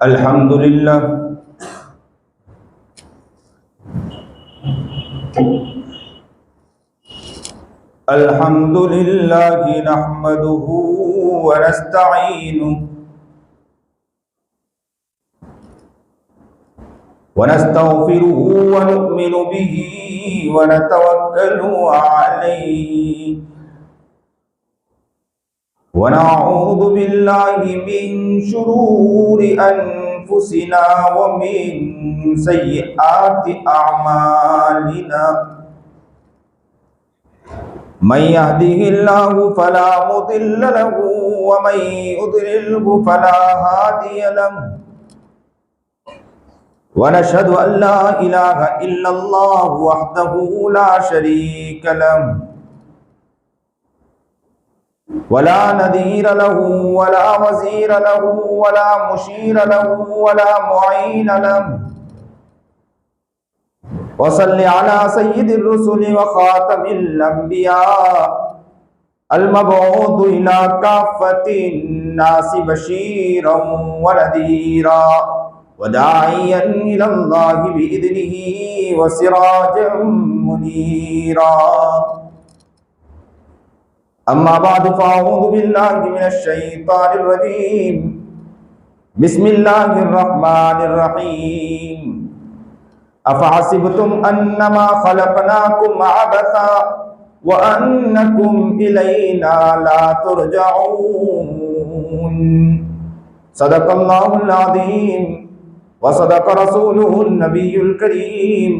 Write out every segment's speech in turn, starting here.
अल्हम्दुलिल्लाह अल्हम्दुलिल्लाहि नहमदुहु व नस्तईनुहु व नस्तगफिरुहु व नु'मिनु बिही व नतवक्कलु अलैहि व नऊज़ु बिल्लाहि मिन शुरूरि अनफुसिना व मिन सय्यिआति अअमालिना मन यहदिहिल्लाहु फला मुदिल्ल लहु व मन युद्लिल्हु फला हादिय लहु व नशहदु अन ला इलाहा इल्लल्लाहु वहदहु ला शरीका लहु वला नज़ीर लहु वला वज़ीर लहु वला मुशीर लहु वला मुईन लहु वसल्लि अला सय्यिदिर रुसुलि व खातमिल अंबिया अल मबऊस इला काफ़्फ़तिन नासि बशीरन व नज़ीरा व दाइयन इलल्लाहि बिइज़निही व सिराजम मुनीरा। अम्मा बाद फ़अऊज़ु बिल्लाहि मिनश शैतानिर रजीम। बिस्मिल्लाहिर रहमानिर रहीम। अफ़हसिबतुम अन्नमा ख़लक़नाकुम अबसा व अन्नकुम इलैना ला तुरजऊन। सदक़ल्लाहुल अज़ीम व सदक़ रसूलुहुन नबियुल करीम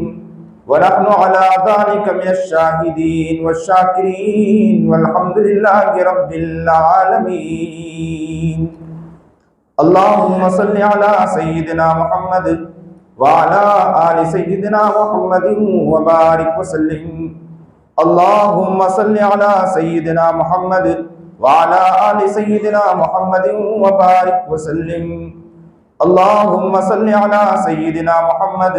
व नहनु अला ज़ालिका मिनश शाहिदीन व शाकिरीन वल्हम्दुलिल्लाहि रब्बिल आलमीन। अल्लाहुम्मा सल्लि अला सय्यिदिना मुहम्मद व अला आलि सय्यिदिना मुहम्मदिन व बारिक व सल्लिम। अल्लाहुम्मा सल्लि अला सय्यिदिना मुहम्मद व अला आलि सय्यिदिना मुहम्मदिन व बारिक व सल्लिम। अल्लाहुम्मा सल्लि अला सय्यिदिना मुहम्मद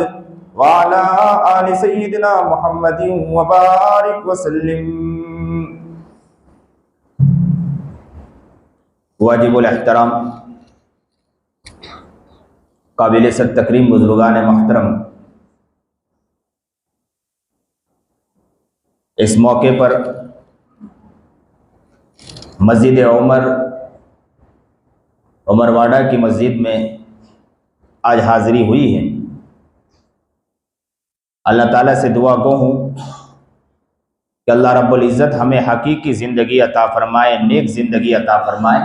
व अला आलि सय्यिदिना मुहम्मदिन व बारिक व सल्लिम। वाजिबुल एहतराम काबिल सद तकरीम बुजुर्गान मोहतरम, इस मौके पर मस्जिद उमरवाड़ा की मस्जिद में आज हाज़िरी हुई है। अल्लाह ताला से दुआ गो हूँ कि अल्लाह रब्बुल इज़्ज़त हमें हकीकी ज़िंदगी अता फ़रमाए, नेक ज़िंदगी अता फ़रमाए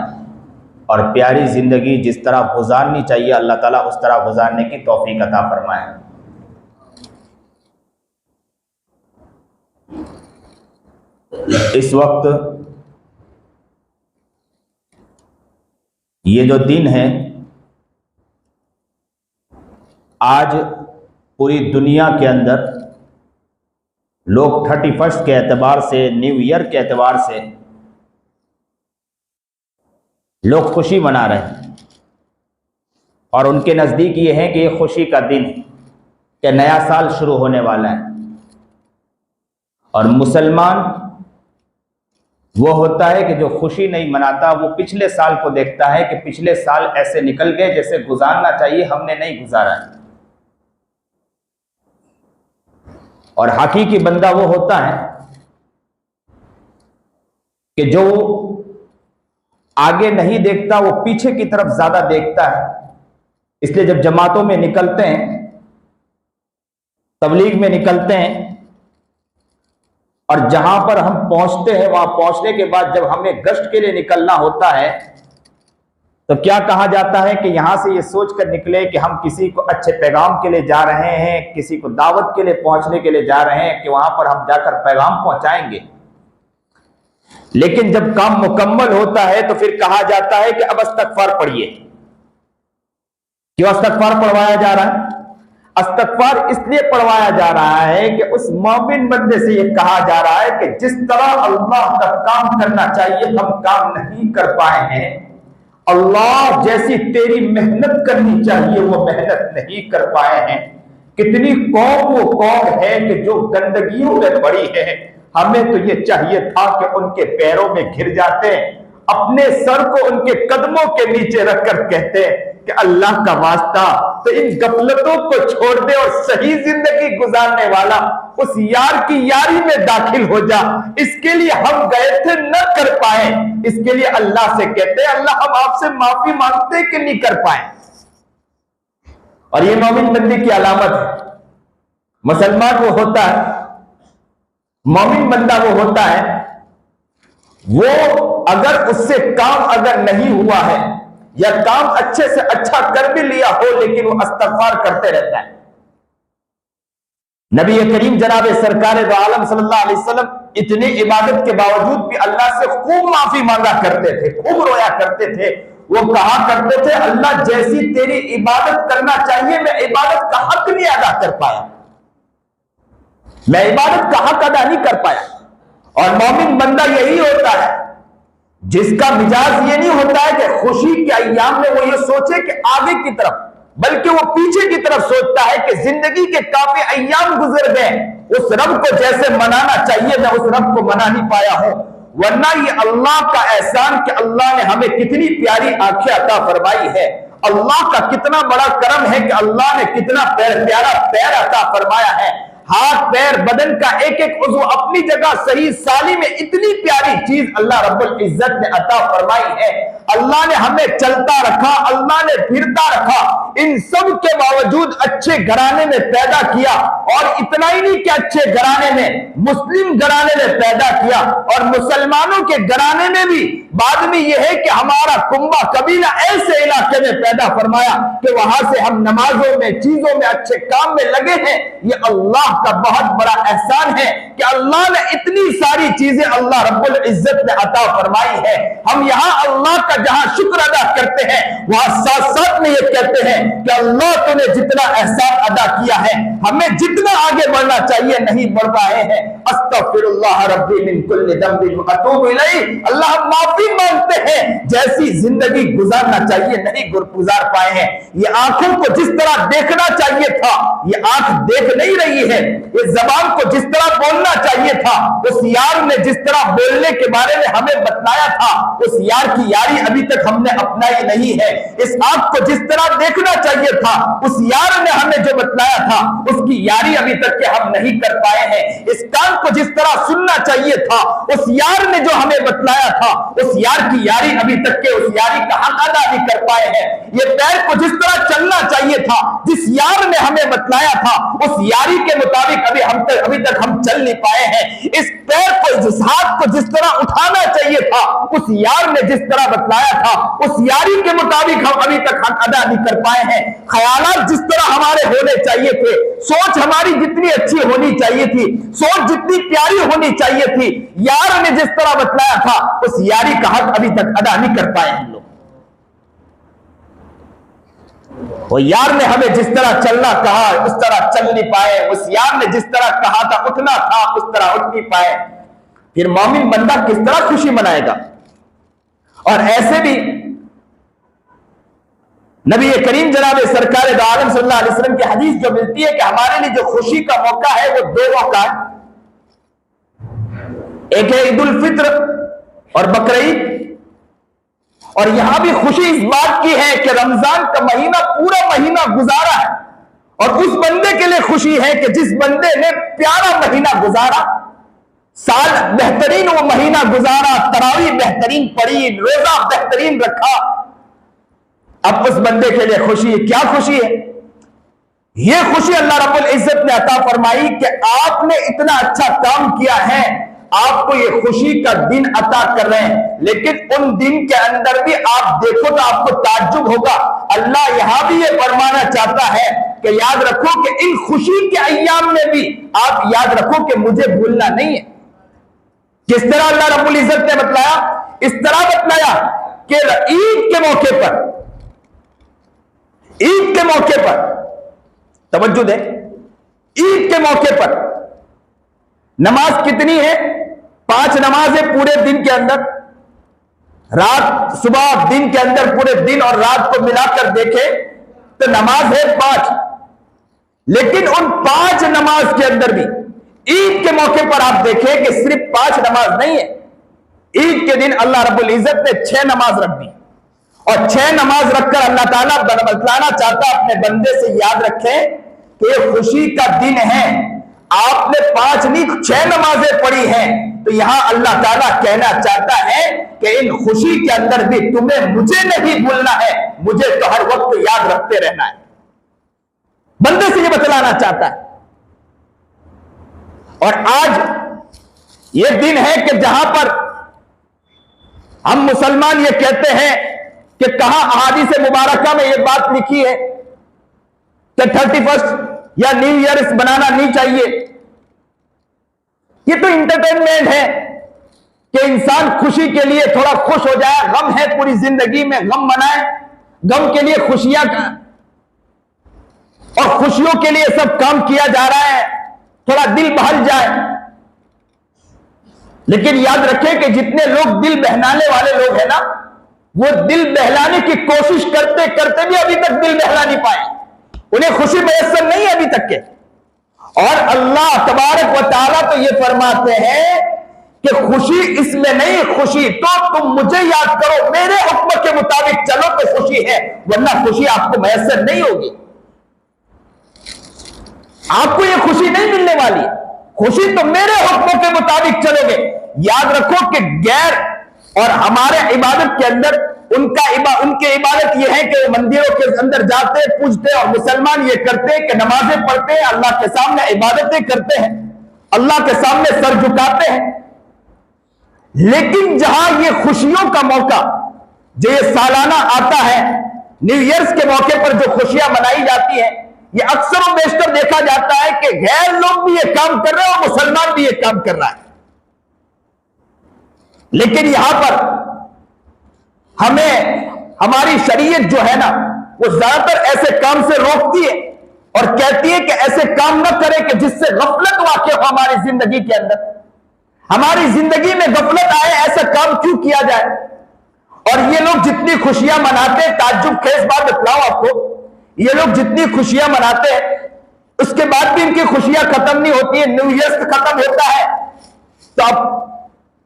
और प्यारी ज़िंदगी जिस तरह गुजारनी चाहिए अल्लाह ताला उस तरह गुजारने की तौफीक अता फ़रमाए। इस वक्त ये जो दिन है, आज पूरी दुनिया के अंदर लोग 31 के एतबार से, न्यू ईयर के एतबार से लोग खुशी मना रहे हैं और उनके नज़दीक ये है कि ये खुशी का दिन है कि नया साल शुरू होने वाला है। और मुसलमान वो होता है कि जो खुशी नहीं मनाता, वो पिछले साल को देखता है कि पिछले साल ऐसे निकल गए जैसे गुजारना चाहिए हमने नहीं गुजारा है। और हकीकी बंदा वो होता है कि जो आगे नहीं देखता, वो पीछे की तरफ ज्यादा देखता है। इसलिए जब जमातों में निकलते हैं, तबलीग में निकलते हैं और जहां पर हम पहुंचते हैं, वहां पहुंचने के बाद जब हमें गश्त के लिए निकलना होता है तो क्या कहा जाता है कि यहां से ये सोच कर निकले कि हम किसी को अच्छे पैगाम के लिए जा रहे हैं, किसी को दावत के लिए पहुंचने के लिए जा रहे हैं कि वहां पर हम जाकर पैगाम पहुंचाएंगे। लेकिन जब काम मुकम्मल होता है तो फिर कहा जाता है कि अब इस्तग़फ़ार पढ़िए। क्यों इस्तग़फ़ार पढ़वाया जा रहा है? इस्तग़फ़ार इसलिए पढ़वाया जा रहा है कि उस मोमिन बंदे से ये कहा जा रहा है कि जिस तरह अल्लाह का काम करना चाहिए हम काम नहीं कर पाए हैं, अल्लाह जैसी तेरी मेहनत करनी चाहिए वो मेहनत नहीं कर पाए हैं। कितनी कौम वो कौम है कि जो गंदगियों में पड़ी है, हमें तो ये चाहिए था कि उनके पैरों में घिर जाते, अपने सर को उनके कदमों के नीचे रखकर कहते कि अल्लाह का वास्ता तो इन गफलतों को छोड़ दे और सही जिंदगी गुजारने वाला उस यार की यारी में दाखिल हो जा। इसके लिए हम गए थे, न कर पाए, इसके लिए अल्लाह से कहते हैं अल्लाह हम आपसे माफी मांगते कि नहीं कर पाए। और ये मोमिन बंदे की अलामत है। मुसलमान वो होता है, मोमिन बंदा वो होता है, वो अगर उससे काम अगर नहीं हुआ है या काम अच्छे से अच्छा कर भी लिया हो लेकिन वो इस्तग़फ़ार करते रहता है। नबी करीम जनाब सरकार दो आलम सल्लल्लाहु अलैहि वसल्लम इतनी इबादत के बावजूद भी अल्लाह से खूब माफी मांगा करते थे, खूब रोया करते थे। वो कहा करते थे अल्लाह जैसी तेरी इबादत करना चाहिए मैं इबादत का हक नहीं अदा कर पाया, मैं इबादत का हक अदा नहीं कर पाया। और मोमिन बंदा यही होता है जिसका मिजाज ये नहीं होता है कि खुशी के अय्याम में वो ये सोचे कि आगे की तरफ, बल्कि वो पीछे की तरफ सोचता है कि जिंदगी के काफी अय्याम गुजर गए, उस रब को जैसे मनाना चाहिए मैं उस रब को मना नहीं पाया हूं। वरना ये अल्लाह का एहसान कि अल्लाह ने हमें कितनी प्यारी आंखें अता फरमाई है, अल्लाह का कितना बड़ा करम है कि अल्लाह ने कितना प्यारा पैर अता फरमाया है। हाथ पैर बदन का एक एक उज़्व अपनी जगह सही साली में इतनी प्यारी चीज अल्लाह रब्बुल इज्जत ने अता फरमाई है। अल्लाह ने हमें चलता रखा, अल्लाह ने फिरता रखा, इन सब के बावजूद अच्छे घराने में पैदा किया। और इतना ही नहीं कि अच्छे घराने में, मुस्लिम घराने में पैदा किया और मुसलमानों के घराने में भी बाद में यह है कि हमारा कुंबा कबीला ऐसे इलाके में पैदा फरमाया कि वहां से हम नमाजों में, चीजों में, अच्छे काम में लगे हैं। ये अल्लाह का बहुत बड़ा एहसान है कि अल्लाह ने इतनी सारी चीजें अल्लाह रब्बुल इज्जत ने अता फरमाई है। हम यहां अल्लाह का जहां शुक्र अदा करते हैं वहां साथ साथ में ये कहते हैं कि अल्लाह तूने जितना एहसान अदा किया है, हमें जितना आगे बढ़ना चाहिए नहीं बढ़ पाए हैं। अस्तगफिरुल्लाह रब्बी मिन कुल्लि दम्बिन व अतूबु इलैहि। अल्लाह हम माफी मांगते हैं, जैसी जिंदगी गुजारना चाहिए नहीं गुजार पाए हैं। ये आंखों को जिस तरह देखना चाहिए था ये आंख देख नहीं रही है, ये जबान को जिस तरह बोलना चाहिए था, उस यार ने जिस तरह बोलने के बारे में हमें बतलाया था, उस यार की यारी अभी तक हमने अपनाई नहीं है। इस आंख को जिस तरह देखना चाहिए था, उस यार ने हमें जो बतलाया था उसकी यारी अभी तक के हम नहीं कर पाए हैं। इस कान को जिस तरह सुनना चाहिए था, उस यार ने जो हमें बतलाया था, उस यार की यारी अभी तक के उस यारी का हक अदा नहीं कर पाए हैं। ये पैर को जिस तरह चलना चाहिए था, जिस यार ने हमें बतलाया था, उस यारी के मुताबिक अभी तक हम चल नहीं पाए हैं। इस पैर को, जिस हाथ को जिस तरह उठाना चाहिए था, उस यार ने जिस तरह बतलाया था, उस यारी के मुताबिक हम अभी तक हक अदा नहीं कर पाए हैं। ख्यालात जिस तरह हमारे होने चाहिए थे, सोच हमारी जितनी अच्छी होनी चाहिए थी, सोच जितनी प्यारी होनी चाहिए थी, यार ने जिस तरह बतलाया था, उस यारी का हक अभी तक अदा नहीं कर पाए हम लोग। वो यार ने हमें जिस तरह चलना कहा उस तरह चल नहीं पाए, उस यार ने जिस तरह कहा था उठना था उस तरह उठ नहीं पाए। फिर मोमिन बंदा किस तरह खुशी मनाएगा? और ऐसे भी नबी करीम जनाब सरकार दो आलम सल्लल्लाहु अलैहि वसल्लम की हदीस जो मिलती है कि हमारे लिए जो खुशी का मौका है वो दो मौका है, एक है ईद उल फित्र और बकरीद। और यहां भी खुशी इस बात की है कि रमजान का महीना पूरा महीना गुजारा है और उस बंदे के लिए खुशी है कि जिस बंदे ने प्यारा महीना गुजारा, साल बेहतरीन वो महीना गुजारा, तरावी बेहतरीन पढ़ी, रोजा बेहतरीन रखा। अब उस बंदे के लिए खुशी है। क्या खुशी है? यह खुशी अल्लाह रब्बुल इज्जत ने अता फरमाई कि आपने इतना अच्छा काम किया है, आपको ये खुशी का दिन अता कर रहे हैं। लेकिन उन दिन के अंदर भी आप देखो तो आपको ताज्जुब होगा, अल्लाह यहां भी ये फरमाना चाहता है कि याद रखो कि इन खुशी के अय्याम में भी आप याद रखो कि मुझे भूलना नहीं है। किस तरह अल्लाह रब्बुल इज्जत ने बतलाया? इस तरह बतलाया कि ईद के मौके पर, ईद के मौके पर तवज्जो दे, ईद के मौके पर नमाज कितनी है? 5 नमाज है पूरे दिन के अंदर। रात, सुबह, दिन के अंदर पूरे दिन और रात को मिलाकर देखे तो नमाज है 5। लेकिन उन 5 नमाज के अंदर भी ईद के मौके पर आप देखें कि सिर्फ 5 नमाज नहीं है। ईद के दिन अल्लाह रब्बुल इज्जत ने 6 नमाज रख दी और 6 नमाज रखकर अल्लाह ताला बतलाना चाहता अपने बंदे से, याद रखें कि ये खुशी का दिन है। आपने 5 नहीं 6 नमाजें पढ़ी हैं, तो यहां अल्लाह ताला कहना चाहता है कि इन खुशी के अंदर भी तुम्हें मुझे नहीं भूलना है, मुझे तो हर वक्त याद रखते रहना है। बंदे से ये बतलाना चाहता है। और आज ये दिन है कि जहां पर हम मुसलमान ये कहते हैं कि कहां अहादीस मुबारका में ये बात लिखी है कि 31 या न्यू ईयर बनाना नहीं चाहिए। ये तो इंटरटेनमेंट है कि इंसान खुशी के लिए थोड़ा खुश हो जाए। गम है पूरी जिंदगी में, गम मनाए, गम के लिए खुशियां और खुशियों के लिए सब काम किया जा रहा है, थोड़ा दिल बहल जाए। लेकिन याद रखें कि जितने लोग दिल बहलाने वाले लोग हैं ना, वो दिल बहलाने की कोशिश करते करते भी अभी तक दिल बहला नहीं पाए, उन्हें खुशी मैसर नहीं है अभी तक के। और अल्लाह तबारक व तआला तो ये फरमाते हैं कि खुशी इसमें नहीं, खुशी तो तुम मुझे याद करो, मेरे हुक्म के मुताबिक चलो तो खुशी है, वरना खुशी आपको मैसर नहीं होगी। आपको ये खुशी नहीं मिलने वाली, खुशी तो मेरे हुक्मों के मुताबिक चलोगे। याद रखो कि गैर और हमारे इबादत के अंदर उनके इबादत ये है कि मंदिरों के अंदर जाते पूजते, और मुसलमान ये करते हैं कि नमाजें पढ़ते हैं, अल्लाह के सामने इबादतें करते हैं, अल्लाह के सामने सर झुकाते हैं। लेकिन जहां ये खुशियों का मौका जो ये सालाना आता है, न्यू ईयर्स के मौके पर जो खुशियां मनाई जाती है, ये अक्सर और बेशतर देखा जाता है कि गैर लोग भी ये काम कर रहे हैं और मुसलमान भी ये काम कर रहा है। लेकिन यहां पर हमें हमारी शरीयत जो है ना, वो ज्यादातर ऐसे काम से रोकती है और कहती है कि ऐसे काम न करें कि जिससे गफलत वाक़ई हो हमारी जिंदगी के अंदर। हमारी जिंदगी में गफलत आए, ऐसा काम क्यों किया जाए। और ये लोग जितनी खुशियां मनाते हैं, ताज्जुब खेज बात बतलाऊं आपको, ये लोग जितनी खुशियां मनाते हैं उसके बाद भी इनकी खुशियां खत्म नहीं होती है। न्यू ईयर खत्म होता है तो अब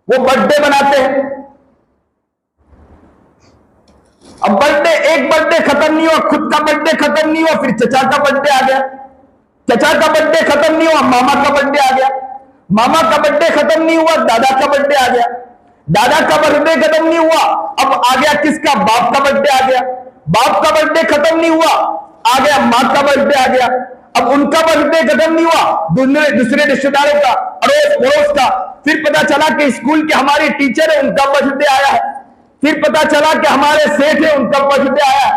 वो बर्थडे बनाते हैं। अब एक बर्थडे खत्म नहीं हुआ, खुद का बर्थडे खत्म नहीं हुआ, फिर चचा का बर्थडे आ गया, चचा का बर्थडे खत्म नहीं हुआ, मामा का बर्थडे आ गया, मामा का बर्थडे खत्म नहीं हुआ, दादा का बर्थडे आ गया, दादा का बर्थडे खत्म नहीं हुआ, अब आ गया किसका, बाप का बर्थडे आ गया, बाप का बर्थडे खत्म नहीं हुआ, आ गया माँ का बर्थडे आ गया, अब उनका बर्थडे खत्म नहीं हुआ, दूसरे रिश्तेदारों का, अड़ोस पड़ोस का, फिर पता चला कि स्कूल के हमारे टीचर है उनका बर्थडे आया है, फिर पता चला कि हमारे सेठ है उनका बर्थडे आया है।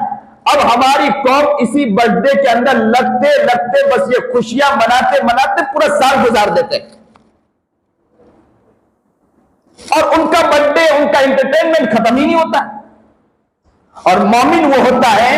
अब हमारी कौम इसी बर्थडे के अंदर लगते लगते बस ये खुशियां मनाते मनाते पूरा साल गुजार देते हैं और उनका बर्थडे, उनका एंटरटेनमेंट खत्म ही नहीं होता। और मोमिन वो होता है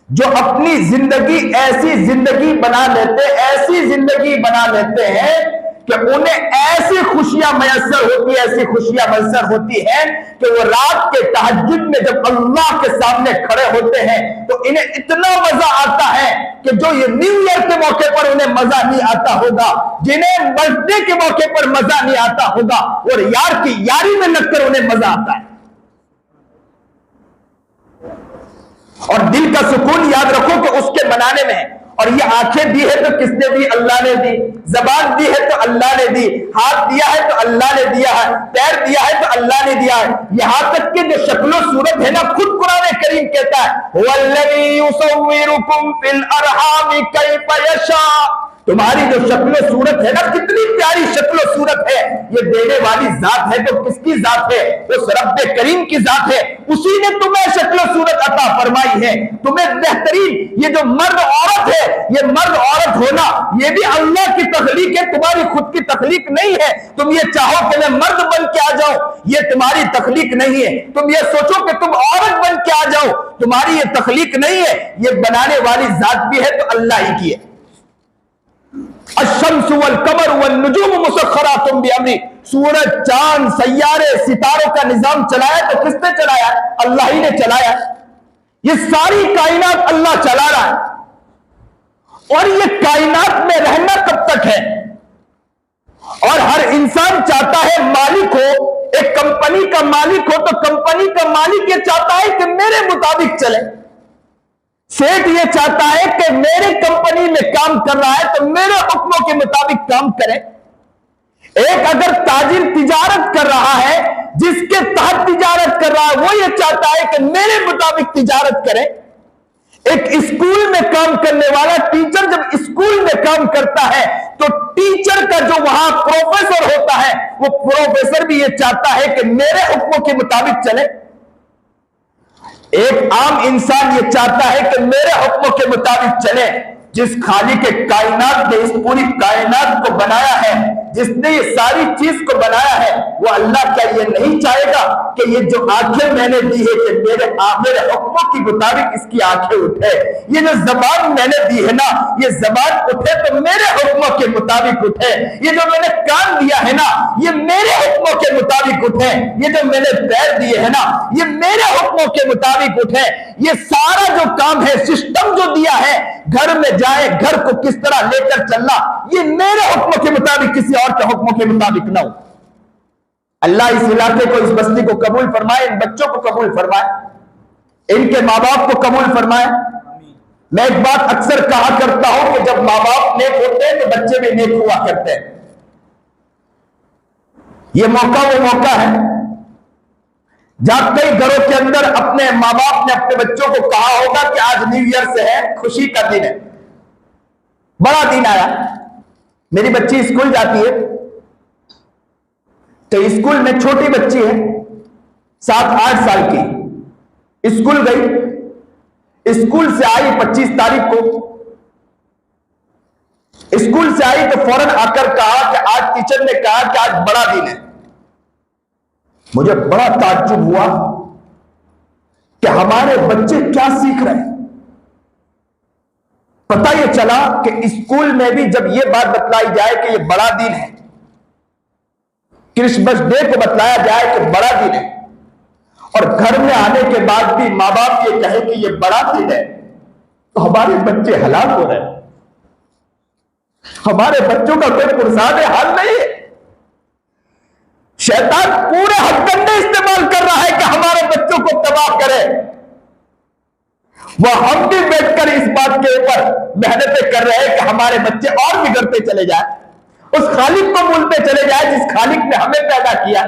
जो अपनी जिंदगी ऐसी जिंदगी बना लेते, ऐसी जिंदगी बना लेते हैं कि उन्हें ऐसी खुशियां मैसर होती है, ऐसी खुशियां मैसर होती हैं कि वो रात के तहज्जुद में जब अल्लाह के सामने खड़े होते हैं तो इन्हें इतना मजा आता है कि जो ये न्यू ईयर के मौके पर उन्हें मजा नहीं आता होगा, जिन्हें बर्थडे के मौके पर मजा नहीं आता होगा, और यार की यारी में लगकर उन्हें मजा आता है। और दिल का सुकून याद रखो कि उसके मनाने में है। और ये आंखें दी है तो किसने दी, अल्लाह ने दी, जबान दी है तो अल्लाह ने दी, हाथ दिया है तो अल्लाह ने दिया है, पैर दिया है तो अल्लाह ने दिया है। यहां तक कि जो शक्लो सूरत है ना, खुद कुरान करीम कहता है वल्लज़ी युसव्विरुकुम फिल अरहाम कैफ़ यशा, तुम्हारी जो शक्लो सूरत है ना, कितनी प्यारी शक्लो सूरत है, ये देने वाली जात है तो किसकी जात है, वो रब्ब करीम की जात है, उसी ने तुम्हें शक्लो सूरत अता फरमाई है। तुम्हें बेहतरीन ये जो मर्द औरत है, ये मर्द औरत होना ये भी अल्लाह की तख्लीक है, तुम्हारी खुद की तख्लीक नहीं है। तुम ये चाहो कि मैं मर्द बन के आ जाऊं, ये तुम्हारी तख्लीक नहीं है। तुम ये सोचो कि तुम औरत बन के आ जाओ, तुम्हारी ये तख्लीक नहीं है, ये बनाने वाली जात भी है तो अल्लाह ही की है। अश्शम्सु वल कमर वल नुजूम मुसख्खरातुम बिअमरी, सूरज चांद सैयारे सितारों का निजाम चलाया तो किसने चलाया, अल्लाह ही ने चलाया। ये सारी कायनात अल्लाह चला रहा है और ये कायनात में रहना कब तक है। और हर इंसान चाहता है मालिक हो एक कंपनी का मालिक हो तो कंपनी का मालिक ये चाहता है कि मेरे मुताबिक चले। सेठ ये चाहता है कि मेरे कंपनी में काम कर रहा है तो मेरे हुक्मों के मुताबिक काम करे। एक अगर ताजिर तिजारत कर रहा है, जिसके तहत तिजारत कर रहा है, वो ये चाहता है कि मेरे मुताबिक तिजारत करे। एक स्कूल में काम करने वाला टीचर जब स्कूल में काम करता है तो टीचर का जो वहां प्रोफेसर होता है, वो प्रोफेसर भी ये चाहता है कि मेरे हुक्मों के मुताबिक चले। एक आम इंसान ये चाहता है कि मेरे हुक्मों के मुताबिक चले। जिस खालिक के कायनात ने इस पूरी कायनात को बनाया है, जिसने ये सारी चीज को बनाया है, वो अल्लाह क्या ये नहीं चाहेगा कि ये जो आंखें मैंने दी है कि मेरे हुक्मों के मुताबिक इसकी आंखें उठे। ये जो जबान मैंने दी है ना, ये जबान उठे तो मेरे हुक्मों के मुताबिक उठे। ये जो मैंने कान दिया है ना, ये मेरे हुक्मों के मुताबिक उठे। ये जो मैंने पैर दिए है ना, ये मेरे हुक्मों के मुताबिक उठे। ये सारा जो काम है, सिस्टम जो दिया है, घर में जाए, घर को किस तरह लेकर चलना, ये मेरे हुक्मों के मुताबिक, किसी और के हुक्मों के मुताबिक ना हो। अल्लाह इस इलाके को, इस बस्ती को कबूल फरमाए, इन बच्चों को कबूल फरमाए, इनके माँ बाप को कबूल फरमाए। मैं एक बात अक्सर कहा करता हूं कि जब माँ बाप नेक होते हैं तो बच्चे भी नेक हुआ करते हैं। यह मौका वो मौका है जहां कई घरों के अंदर अपने माँ बाप ने अपने बच्चों को कहा होगा कि आज न्यू ईयर से है, खुशी का दिन है, बड़ा दिन आया। मेरी बच्ची स्कूल जाती है तो स्कूल में छोटी बच्ची है, 7-8 साल की, स्कूल गई, स्कूल से आई 25 तारीख को, स्कूल से आई तो फौरन आकर कहा कि आज टीचर ने कहा कि आज बड़ा दिन है। मुझे बड़ा ताज्जुब हुआ कि हमारे बच्चे क्या सीख रहे हैं। पता यह चला कि स्कूल में भी जब यह बात बतलाई जाए कि यह बड़ा दिन है, क्रिसमस डे को बतलाया जाए कि बड़ा दिन है, और घर में आने के बाद भी मां बाप ये कहे कि यह बड़ा दिन है, तो हमारे बच्चे हलाक हो रहे हैं। हमारे बच्चों का कोई पुरसाद हाल नहीं है। शैतान पूरे हथकंडे इस्तेमाल कर रहा है कि हमारे बच्चों को तबाह करे। वह हम भी बैठकर इस बात के ऊपर मेहनतें कर रहे हैं कि हमारे बच्चे और बिगड़ते चले जाए, उस खालिक को भूलते चले जाए जिस खालिक ने हमें पैदा किया।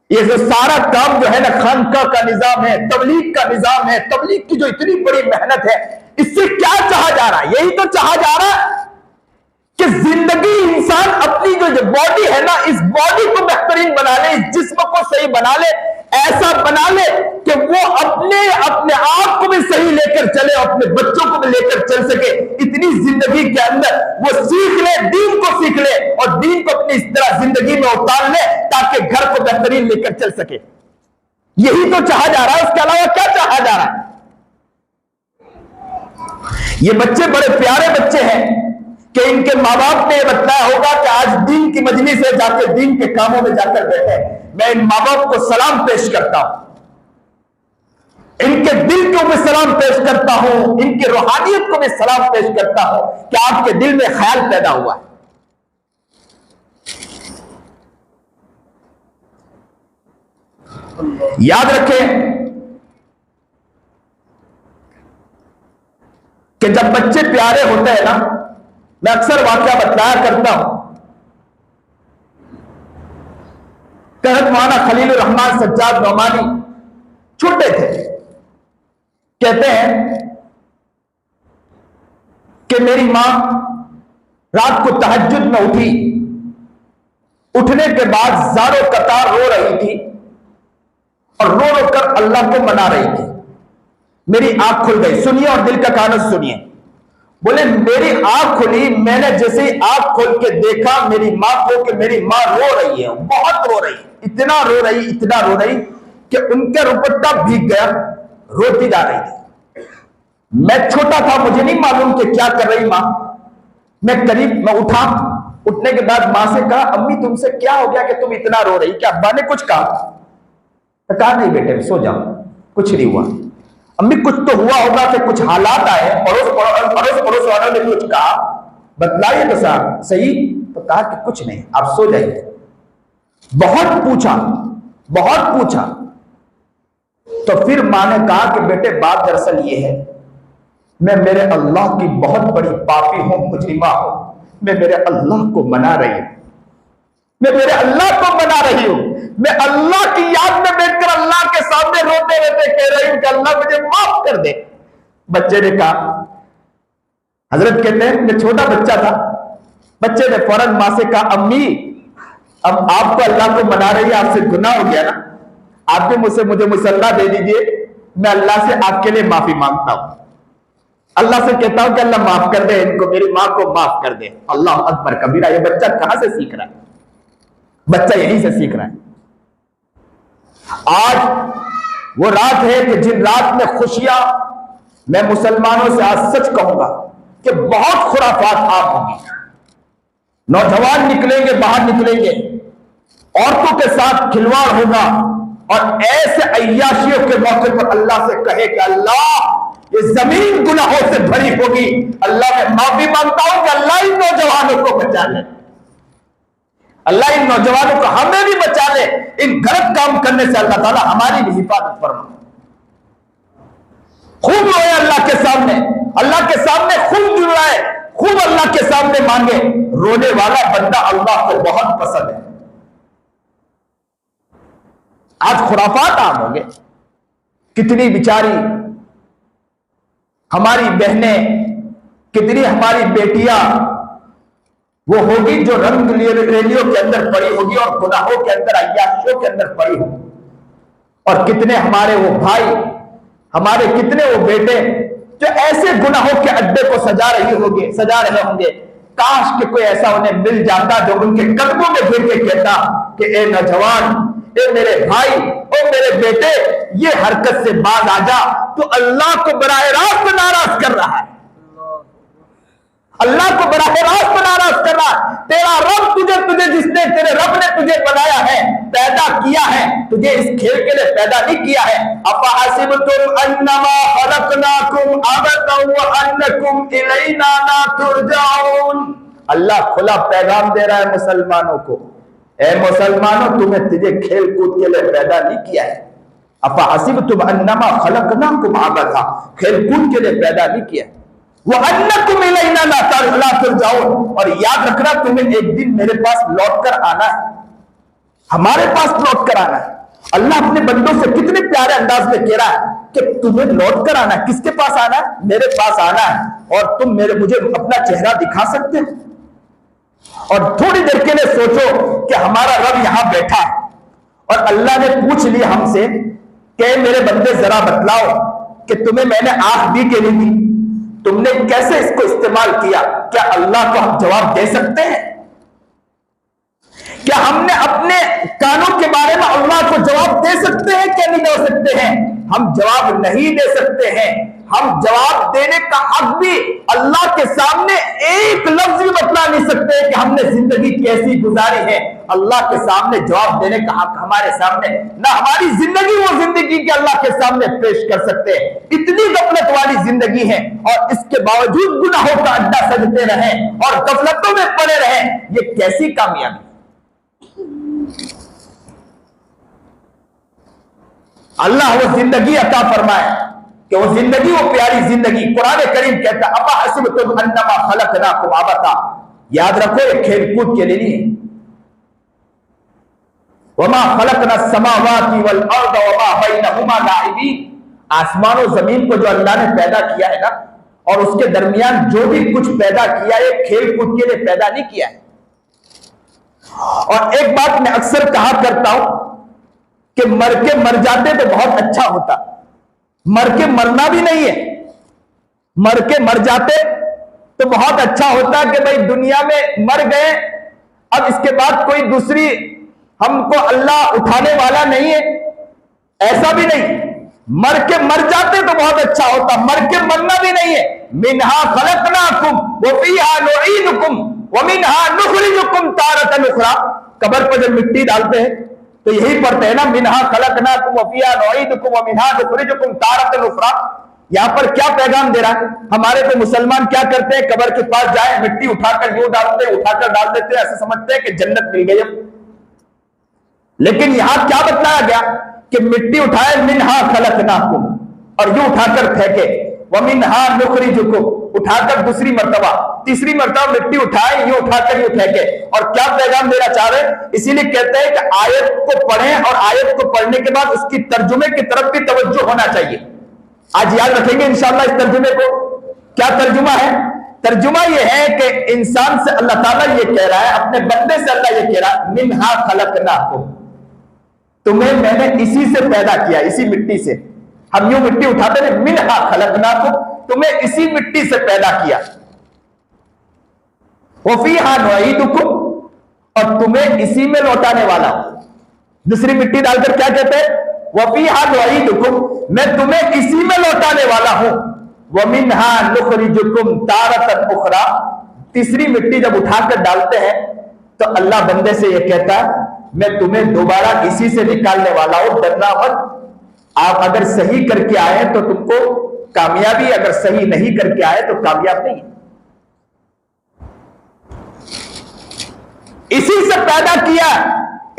ये जो सारा काम जो है ना, खानका का निजाम है, तबलीग का निजाम है, तबलीग की जो इतनी बड़ी मेहनत है, इससे क्या चाहा जा रहा है? यही तो चाहा जा रहा है कि जिंदगी इंसान अपनी जो बॉडी है ना, इस बॉडी को बेहतरीन बना ले, इस जिस्म को सही बना ले, ऐसा बना ले कि वो अपने आप को भी सही लेकर चले, अपने बच्चों को भी लेकर चल सके। इतनी जिंदगी के अंदर वो सीख ले, दीन को सीख ले, और दीन को अपनी इस तरह जिंदगी में उतार ले ताकि घर को बेहतरीन लेकर चल सके। यही तो चाहा जा रहा है, उसके अलावा क्या चाहा जा रहा है? ये बच्चे बड़े प्यारे बच्चे हैं कि इनके माँ बाप ने बताया होगा कि आज दीन की मजलिस है, जाकर दीन के कामों में जाकर बैठे। मैं इन माँ बाप को सलाम पेश करता हूं, इनके दिल को भी सलाम पेश करता हूं, इनकी रूहानियत को भी सलाम पेश करता हूं कि आपके दिल में ख्याल पैदा हुआ है। याद रखें कि जब बच्चे प्यारे होते हैं ना, मैं अक्सर वाकया बतलाया करता हूं। कहत मौलाना खलीलुर रहमान सज्जाद नौमानी छोटे थे, कहते हैं कि मेरी मां रात को तहज्जुद में उठी, उठने के बाद जारो कतार रो रही थी और रो रो कर अल्लाह को मना रही थी। मेरी आंख खुल गई। सुनिए और दिल का कानून सुनिए। बोले मेरी आंख खुली, मैंने जैसे ही आंख खोल के देखा मेरी मां को कि मेरी मां रो रही है, बहुत रो रही, इतना रो रही कि उनका दुपट्टा भीग गया, रोती जा रही थी। मैं छोटा था, मुझे नहीं मालूम कि क्या कर रही मां। मैं उठा, उठने के बाद मां से कहा, अम्मी तुमसे क्या हो गया कि तुम इतना रो रही? क्या अब्बा ने कुछ कहा? तो कहा नहीं बेटे सो जाओ, कुछ नहीं हुआ। अम्मी कुछ तो हुआ होगा कि कुछ हालात आए, पड़ोस वालों ने कुछ कहा, बतलाइए तो साहब सही। तो कहा कि कुछ नहीं, आप सो जाइए। बहुत पूछा, बहुत पूछा। तो फिर मां ने कहा कि बेटे बात दरअसल ये है, मैं मेरे अल्लाह की बहुत बड़ी पापी हूं, मुजरिमा हूं। मैं मेरे अल्लाह को मना रही हूं, मैं मेरे अल्लाह को मना रही हूं। मैं अल्लाह की याद में बैठकर अल्लाह के सामने रोते रोते कह रही हूं कि अल्लाह मुझे माफ कर दे। बच्चे ने कहा, हजरत कहते हैं मैं छोटा बच्चा था, बच्चे ने फौरन मां से कहा अम्मी अब आप तो अल्लाह को मना रही है, आपसे गुनाह हो गया ना, आप भी मुझे मुसल्ला दे दीजिए, मैं अल्लाह से आपके लिए माफी मांगता हूं। अल्लाह से कहता हूं कि अल्लाह माफ कर दे इनको, मेरी मां को माफ कर दे। अल्लाह अकबर कबीरा। ये बच्चा कहां से सीख रहा है? बच्चा यहीं से सीख रहा है। आज वो रात है कि जिन रात में खुशियां, मैं मुसलमानों से आज सच कहूंगा कि बहुत खुराफात आम होगी। नौजवान निकलेंगे, बाहर निकलेंगे, औरतों के साथ खिलवाड़ होगा, और ऐसे अय्याशियों के मौके पर अल्लाह से कहे कि अल्लाह ये जमीन गुनाहों से भरी होगी, अल्लाह मैं माफी मांगता हूं कि अल्लाह इन नौजवानों को बचा ले, अल्लाह इन नौजवानों को हमें भी बचा ले, इन गलत काम करने से अल्लाह ताला हमारी भी हिफाजत फरमा। खूब रोए अल्लाह के सामने, अल्लाह के सामने खूब जुड़ाए, खूब अल्लाह के सामने मांगे। रोने वाला बंदा अल्लाह को बहुत पसंद है। आज खुराफात आम हो गए। कितनी बिचारी हमारी बहनें, कितनी हमारी बेटियां वो होगी जो रंग रैलियों के अंदर पड़ी होगी और गुनाहों के अंदर, अय्याशियों के अंदर पड़ी होगी, और कितने हमारे वो भाई, हमारे कितने वो बेटे जो ऐसे गुनाहों के अड्डे को सजा रहे होंगे। काश कि कोई ऐसा उन्हें मिल जाता जो उनके कदमों में गिर के कहता कि ए नौजवान, ए मेरे भाई, ओ मेरे बेटे, ये हरकत से बाज आ जा, तो अल्लाह को बराह रास्त नाराज कर रहा है, अल्लाह को बराह रास्त नाराज कर रहा है। तेरा रब तुझे जिसने, तेरे रब ने तुझे बनाया है, पैदा किया है, तुझे इस खेल के लिए पैदा नहीं किया है। अफहसिबतुम अन्नमा खलकनाकुम अबतन व अन्नकुम इलैना ला तुरजाऊन। अल्लाह खुला पैगाम दे रहा है मुसलमानों को, ए मुसलमानों, तुझे खेल कूद के लिए पैदा नहीं किया है। अफहसिबतुम अन्नमा खलकनाकुम अबता, खेल कूद के लिए पैदा नहीं किया। वो अन्नकुम इलैना ला तुरजाऊन, और याद रखना तुम्हें एक दिन मेरे पास लौट कर आना है, हमारे पास लौट कर आना है। अल्लाह अपने बंदों से कितने प्यारे अंदाज में कह रहा है कि तुम्हें लौट कर आना है। किसके पास आना है? मेरे पास आना है, और तुम मुझे अपना चेहरा दिखा सकते हो। और थोड़ी देर के लिए सोचो कि हमारा रब यहां बैठा है और अल्लाह ने पूछ लिया हमसे कि मेरे बंदे जरा बतलाओ कि तुम्हें मैंने आंख दी कि नहीं दी, तुमने कैसे इसको इस्तेमाल किया? क्या अल्लाह को हम जवाब दे सकते हैं? क्या हमने अपने कानों के बारे में अल्लाह को जवाब दे सकते हैं? क्या नहीं दे सकते हैं? हम जवाब नहीं दे सकते हैं। हम जवाब देने का हक भी अल्लाह के सामने एक लफ्ज भी बतला नहीं सकते कि हमने जिंदगी कैसी गुजारी है। अल्लाह के सामने जवाब देने का हक हमारे सामने ना, हमारी जिंदगी वो जिंदगी के अल्लाह के सामने पेश कर सकते हैं। इतनी गफलत वाली जिंदगी है, और इसके बावजूद गुनाहों का अड्डा सजते रहे और गफलतों में पड़े रहे, ये कैसी कामयाबी? अल्लाह वो जिंदगी अता फरमाए कि वो जिंदगी, वो प्यारी जिंदगी। कुरान करीम कहता है अफहसिबतुम अन्नमा खलकनाकुम अबता, याद रखो ये खेल कूद के लिए नहीं है। वमा खलकना समावाति वल अर्द वमा बैनहुमा लाइबीन, आसमान और जमीन को जो अल्लाह ने पैदा किया है ना, और उसके दरमियान जो भी कुछ पैदा किया है, खेल कूद के लिए पैदा नहीं किया है। और एक बात मैं अक्सर कहा करता हूं कि मर के मर जाते तो बहुत अच्छा होता, मर के मरना भी नहीं है। मर के मर जाते तो बहुत अच्छा होता कि भाई दुनिया में मर गए, अब इसके बाद कोई दूसरी हमको अल्लाह उठाने वाला नहीं है, ऐसा भी नहीं। मर के मर जाते तो बहुत अच्छा होता, मर के मरना भी नहीं है। मिनहा खलकनाकुम व फीहा नुईदुकुम व मिनहा नुखरिजुकुम तारतन उखरा। कब्र पर जब मिट्टी डालते हैं तो यही पढ़ते हैं ना, मिनहा खलकनाकुम व फीहा नुईदुकुम व मिनहा नुखरिजुकुम तारतन उखरा। यहां पर क्या पैगाम दे रहा है? हमारे तो मुसलमान क्या करते हैं, कब्र के पास जाए, मिट्टी उठाकर यूं डालते, उठाकर डाल देते हैं, ऐसे समझते हैं कि जन्नत मिल गई। लेकिन यहां क्या बतलाया गया कि मिट्टी उठाए, मिन्हा खलकनाकुम, और यूं उठाकर फेंके, वमिन्हा नुखरिजुकुम, उठाकर दूसरी मर्तबा, तीसरी मर्तबा मिट्टी उठाए, यूं उठाकर यूं फेंके। और क्या पैगाम देना चाह रहे हैं? इसीलिए कहते हैं कि आयत को पढ़ें और आयत को पढ़ने के बाद उसकी तर्जुमे की तरफ भी तवज्जो होना चाहिए। आज याद रखेंगे इंशाअल्लाह इस तर्जुमे को। क्या तर्जुमा है? तर्जुमा यह है कि इंसान से अल्लाह ताला ये कह रहा है, अपने बंदे से अल्लाह ये कह रहा है, मिन्हा खलकनाकुम, तुम्हें मैंने इसी से पैदा किया, इसी मिट्टी से। हम यूं मिट्टी उठाते हैं, मिन्हा खलकनाकुम, तुम्हें इसी मिट्टी से पैदा किया, वफीहा नुईदुकुम, और तुम्हें इसी में लौटाने वाला हूं। दूसरी मिट्टी डालकर क्या कहते हैं? वफीहा नुईदुकुम, मैं तुम्हें इसी में लौटाने वाला हूं, वमिन्हा नुखरिजुकुम तारतन उखरा। तीसरी मिट्टी जब उठाकर डालते हैं तो अल्लाह बंदे से यह कहता है, मैं तुम्हें दोबारा इसी से निकालने वाला हूं, डरना मत। आप अगर सही करके आए तो तुमको कामयाबी, अगर सही नहीं करके आए तो कामयाब नहीं। इसी से पैदा किया,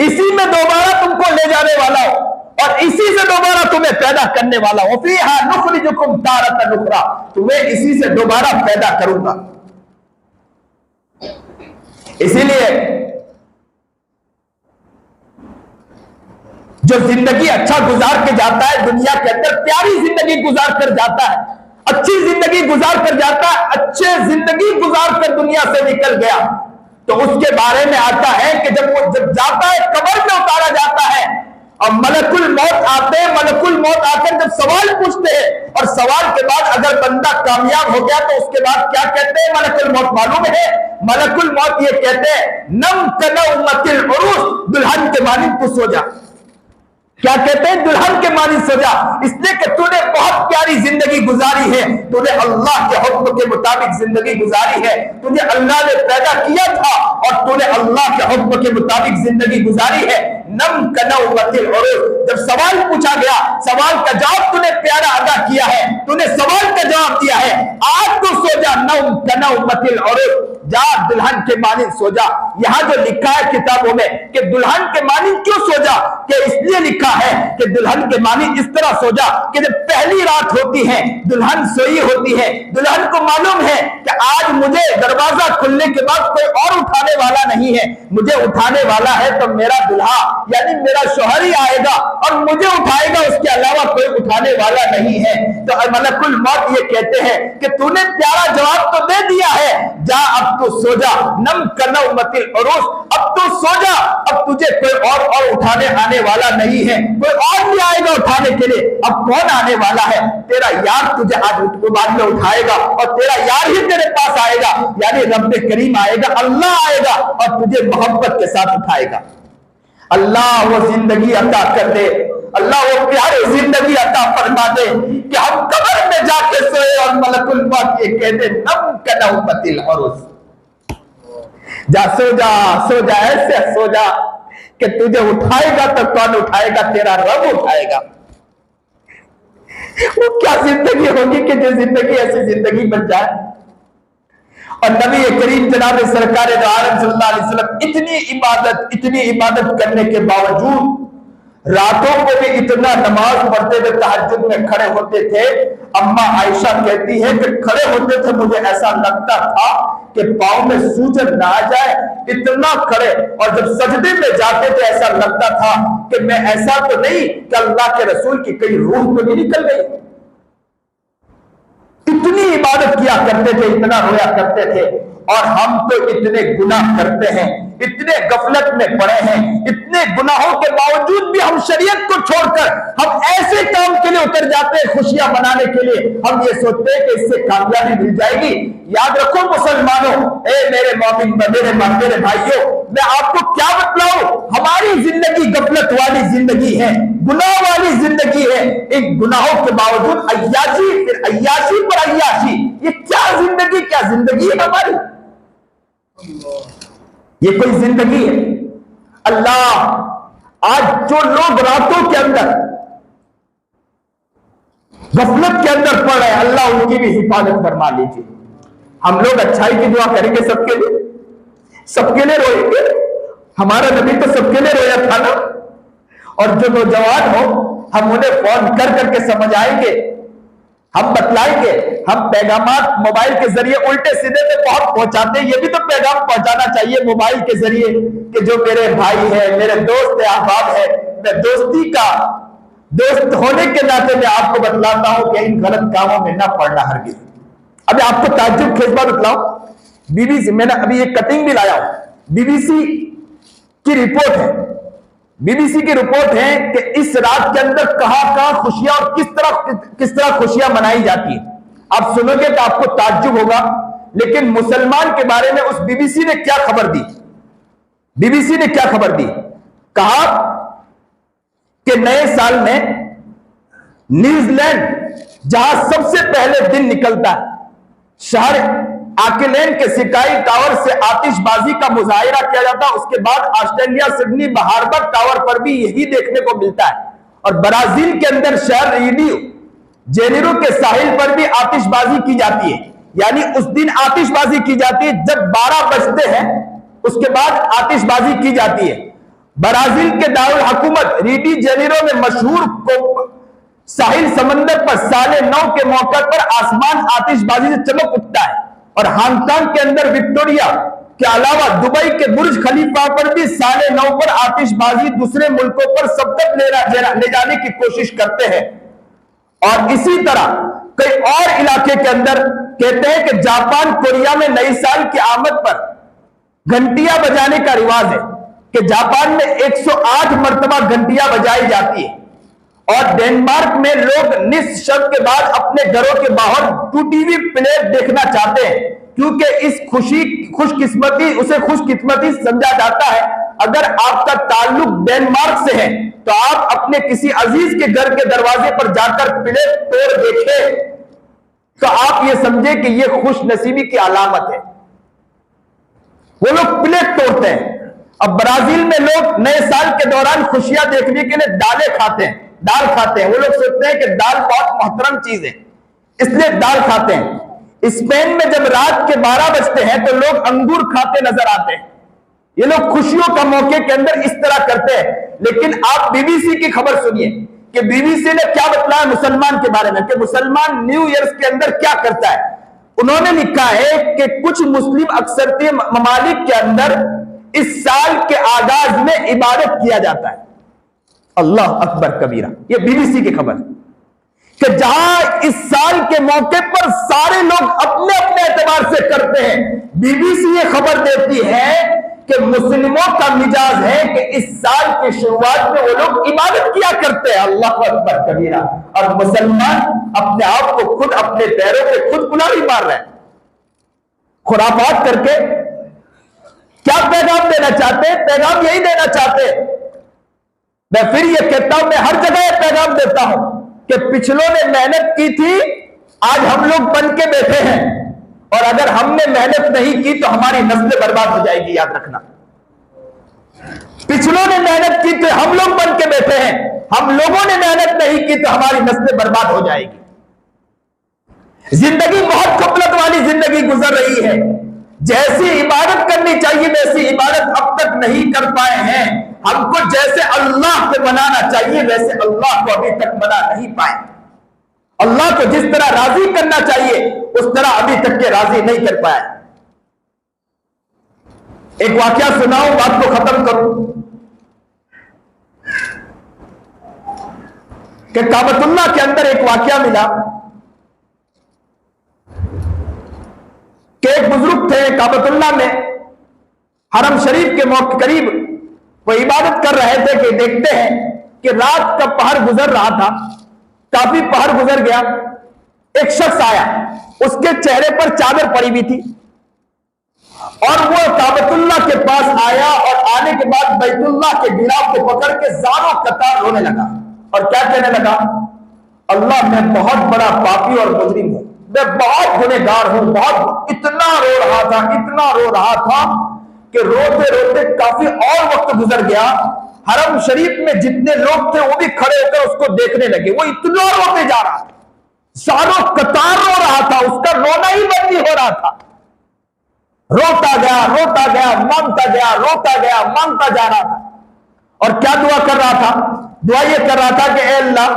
इसी में दोबारा तुमको ले जाने वाला हूं, और इसी से दोबारा तुम्हें पैदा करने वाला हूं। फीहा नुखरिजुकुम तारतन उखरा, तुम्हें इसी से दोबारा पैदा करूंगा। इसीलिए जो जिंदगी अच्छा गुजार के जाता है, दुनिया के अंदर प्यारी जिंदगी गुजार कर जाता है, अच्छी जिंदगी गुजार कर जाता है, अच्छे जिंदगी गुजार कर दुनिया से निकल गया, तो उसके बारे में आता है कि जब जाता है, कब्र में उतारा जाता है और मलकुल मौत आते हैं, मलकुल मौत आकर जब सवाल पूछते हैं, और सवाल के बाद अगर बंदा कामयाब हो गया तो उसके बाद क्या कहते हैं मलकुल मौत? मालूम है मलकुल मौत ये कहते हैं, नम कनउमतिल उरूस, दुल्हन के मानिंद तू सो जा। क्या कहते हैं? दुल्हन के मानिंद सो जा, इसलिए कि तूने बहुत प्यारी जिंदगी गुजारी है, तूने अल्लाह के हुक्म के मुताबिक जिंदगी गुजारी है, तुझे अल्लाह ने पैदा किया था और तूने अल्लाह के हुक्म के मुताबिक जिंदगी गुजारी है। नम कनउमतिल उरूस, जब सवाल पूछा गया, सवाल का जवाब तूने प्यारा अदा किया है, तूने सवाल का जवाब दिया है, आज तो सो जा, नम कनउमतिल उरूस, जा दुल्हन के मानिंद सो जा। यहां जो लिखा है किताबों में कि दुल्हन के मानिंद क्यों सो जा, कि इसलिए लिखा है कि दुल्हन के मानिंद इस तरह सो जा कि जब पहली रात होती है, दुल्हन सोई होती है, दुल्हन को मालूम है कि आज मुझे दरवाजा खुलने के बाद कोई और उठाने वाला नहीं है, मुझे उठाने वाला है तो मेरा दुल्हा यानी मेरा शौहर ही आएगा और मुझे उठाएगा, उसके अलावा कोई उठाने वाला नहीं है। तो मलकुल मौत ये कहते हैं कि तूने प्यारा जवाब तो दे दिया है, जा अब तू सो जा, नम कनउमतिल उरूस, अब तू सो जा, अब तुझे कोई और उठाने आने वाला नहीं है, कोई और नहीं आएगा उठाने के लिए। अब कौन आने वाला है? तेरा यार तुझे आज बाद में उठाएगा और तेरा यार ही तेरे पास आएगा, यानी रब्बे करीम आएगा, अल्लाह आएगा और तुझे मोहब्बत के साथ उठाएगा। अल्लाह वो जिंदगी अता कर दे, अल्लाह वो प्यारी जिंदगी अता फरमा दे कि हम कब्र में जाके सोए और मलकुल मौत ये कहते नम कनउमतिल उरूस, जा सो जा, सो जा, ऐसे सो जा कि तुझे उठाएगा तो कौन उठाएगा? तेरा रब उठाएगा। वो क्या जिंदगी होगी कि जो जिंदगी ऐसी जिंदगी बन जाए। और नबी करीम जनाब सरकार दो आलम सल्लल्लाहु अलैहि वसल्लम इतनी इबादत करने के बावजूद रातों को भी इतना नमाज पढ़ते थे, तहज्जुद में खड़े होते थे। अम्मा आयशा कहती है कि खड़े होते थे मुझे ऐसा लगता था कि पांव में सूजन ना आ जाए, इतना खड़े, और जब सजदे में जाते थे ऐसा लगता था कि मैं ऐसा तो नहीं कि अल्लाह के रसूल की कई रूह तो नहीं निकल गई। इतनी इबादत किया करते थे, इतना रोया करते थे, और हम तो इतने गुनाह करते हैं, इतने गफलत में पड़े हैं, इतने गुनाहों के बावजूद भी हम शरीयत को छोड़कर हम ऐसे काम के लिए उतर जाते हैं, खुशियां मनाने के लिए। हम ये सोचते हैं कि इससे कामयाबी मिल जाएगी। याद रखो मुसलमानों, ए मेरे मोमिन, मेरे भाइयों, मैं आपको क्या बतलाऊं, हमारी जिंदगी गफलत वाली जिंदगी है, गुनाह वाली जिंदगी है। इन गुनाहों के बावजूद अय्याशी, फिर अय्याशी पर अय्याशी, ये क्या जिंदगी है हमारी? ये कोई जिंदगी है? अल्लाह आज जो लोग रातों के अंदर गफलत के अंदर पड़ रहे हैं, अल्लाह उनकी भी हिफाजत फरमा लीजिए। हम लोग अच्छाई की दुआ करेंगे सबके लिए रोएंगे। हमारा नबी तो सबके लिए रोया था ना, और जो नौजवान हो हम उन्हें फोन कर करके समझाएंगे, हम बतलाएंगे। हम पैगामात मोबाइल के जरिए उल्टे सीधे पे बहुत पहुंचाते हैं, ये भी तो पैगाम पहुंचाना चाहिए मोबाइल के जरिए कि जो मेरे भाई है, मेरे दोस्त है, अहबाब है, मैं दोस्ती का दोस्त होने के नाते मैं आपको बतलाता हूं कि इन गलत कामों में ना पड़ना हरगिज। अभी आपको ताज्जुब खेज बात बतलाऊं, बीबीसी, मैंने अभी एक कटिंग भी लाया हूं, बीबीसी की रिपोर्ट है, बीबीसी की रिपोर्ट है कि इस रात के अंदर कहां खुशियां और किस तरह खुशियां मनाई जाती है। आप सुनोगे तो आपको ताज्जुब होगा, लेकिन मुसलमान के बारे में उस बीबीसी ने क्या खबर दी, बीबीसी ने क्या खबर दी, कहा कि नए साल में न्यूजीलैंड जहां सबसे पहले दिन निकलता है, शहर ऑकलैंड के स्काई टावर से आतिशबाजी का मुजाहिरा किया जाता है, उसके बाद ऑस्ट्रेलिया सिडनी हार्बर टावर पर भी यही देखने को मिलता है, और ब्राजील के अंदर शहर रियो जेनेरो के साहिल पर भी आतिशबाजी की जाती है। यानी उस दिन आतिशबाजी की जाती है, जब 12 बजते हैं उसके बाद आतिशबाजी की जाती है। ब्राजील के दारुल हुकूमत रियो जेनेरो में मशहूर साहिल समंदर पर 9:30 के मौके पर आसमान आतिशबाजी से चमक उठता है, और हांगकांग के अंदर विक्टोरिया के अलावा दुबई के बुर्ज खलीफा पर भी 9:30 पर आतिशबाजी दूसरे मुल्कों पर सब तक ले जाने की कोशिश करते हैं। और इसी तरह कई और इलाके के अंदर कहते हैं कि जापान कोरिया में नई साल की आमद पर घंटियां बजाने का रिवाज है, कि जापान में 108 मरतबा घंटियां बजाई जाती है। और डेनमार्क में लोग निशब्द के बाद अपने घरों के बाहर टीवी प्ले देखना चाहते हैं, क्योंकि इस उसे खुशकिस्मती समझा जाता है। अगर आपका ताल्लुक डेनमार्क से है तो आप अपने किसी अजीज के घर के दरवाजे पर जाकर प्ले तोड़ देखें तो आप ये समझे कि ये खुश नसीबी की अलामत है। वो लोग प्ले तोड़ते हैं। अब ब्राजील में लोग नए साल के दौरान खुशियां देखने के लिए दाल खाते हैं। वो लोग सोचते हैं कि दाल बहुत मोहतरम चीज है, इसलिए दाल खाते हैं। स्पेन में जब रात के 12 बजते हैं तो लोग अंगूर खाते नजर आते हैं। ये लोग खुशियों का मौके के अंदर इस तरह करते हैं। लेकिन आप बीबीसी की खबर सुनिए कि बीबीसी ने क्या बतलाया मुसलमान के बारे में, कि मुसलमान न्यू ईयर के अंदर क्या करता है। उन्होंने लिखा है कि कुछ मुस्लिम अक्सरती ममालिक के अंदर इस साल के आगाज में इबादत किया जाता है। अल्लाह अकबर कबीरा, ये बीबीसी की खबर, कि जहां इस साल के मौके पर सारे लोग अपने अपने एतबार से करते हैं। बीबीसी ये खबर देती है कि मुस्लिमों का मिजाज है कि इस साल की शुरुआत में वो लोग इबादत किया करते हैं। अल्लाह अकबर कबीरा। और मुसलमान अपने आप को खुद अपने पैरों पे खुद कुल्हाड़ी मार रहे हैं, खुराफात करके। क्या पैगाम देना चाहते हैं? पैगाम यही देना चाहते हैं। मैं फिर ये कहता हूं, मैं हर जगह पैगाम देता हूं कि पिछलों ने मेहनत की थी, आज हम लोग बन के बैठे हैं, और अगर हमने मेहनत नहीं की तो हमारी नस्लें बर्बाद हो जाएगी। याद रखना, पिछलों ने मेहनत की तो हम लोग बन के बैठे हैं, हम लोगों ने मेहनत नहीं की तो हमारी नस्लें बर्बाद हो जाएगी। जिंदगी बहुत गफलत वाली जिंदगी गुजर रही है। जैसी इबादत करनी चाहिए वैसी इबादत अब तक नहीं कर पाए हैं। हमको जैसे अल्लाह को मनाना चाहिए वैसे अल्लाह को अभी तक मना नहीं पाए। अल्लाह को जिस तरह राजी करना चाहिए उस तरह अभी तक के राजी नहीं कर पाए। एक वाकया सुनाऊं, बात को खत्म करूं, कि काबतुल्लाह के अंदर एक वाकया मिला कि एक बुजुर्ग थे काबतुल्लाह में, हरम शरीफ के मौके करीब वो इबादत कर रहे थे कि देखते हैं कि रात का पहर गुजर रहा था, काफी पहर गुजर गया। एक शख्स आया, उसके चेहरे पर चादर पड़ी हुई थी, और वो काबतुल्लाह के पास आया और आने के बाद बैतुल्लाह के गिराव को पकड़ के जानो कतार रोने लगा और क्या कहने लगा, अल्लाह मैं बहुत बड़ा पापी और मुजरिम हूं, मैं बहुत गुनहगार हूं, बहुत। इतना रो रहा था कि रोते रोते काफी और वक्त गुजर गया। हरम शरीफ में जितने लोग थे वो भी खड़े होकर उसको देखने लगे। वो इतना रोते जा रहा था, सारों कतार रो रहा था, उसका रोना ही बंद नहीं हो रहा था। रोता गया, मांगता गया, रोता गया, मांगता जा रहा था। और क्या दुआ कर रहा था दुआ ये कर रहा था कि ऐ अल्लाह,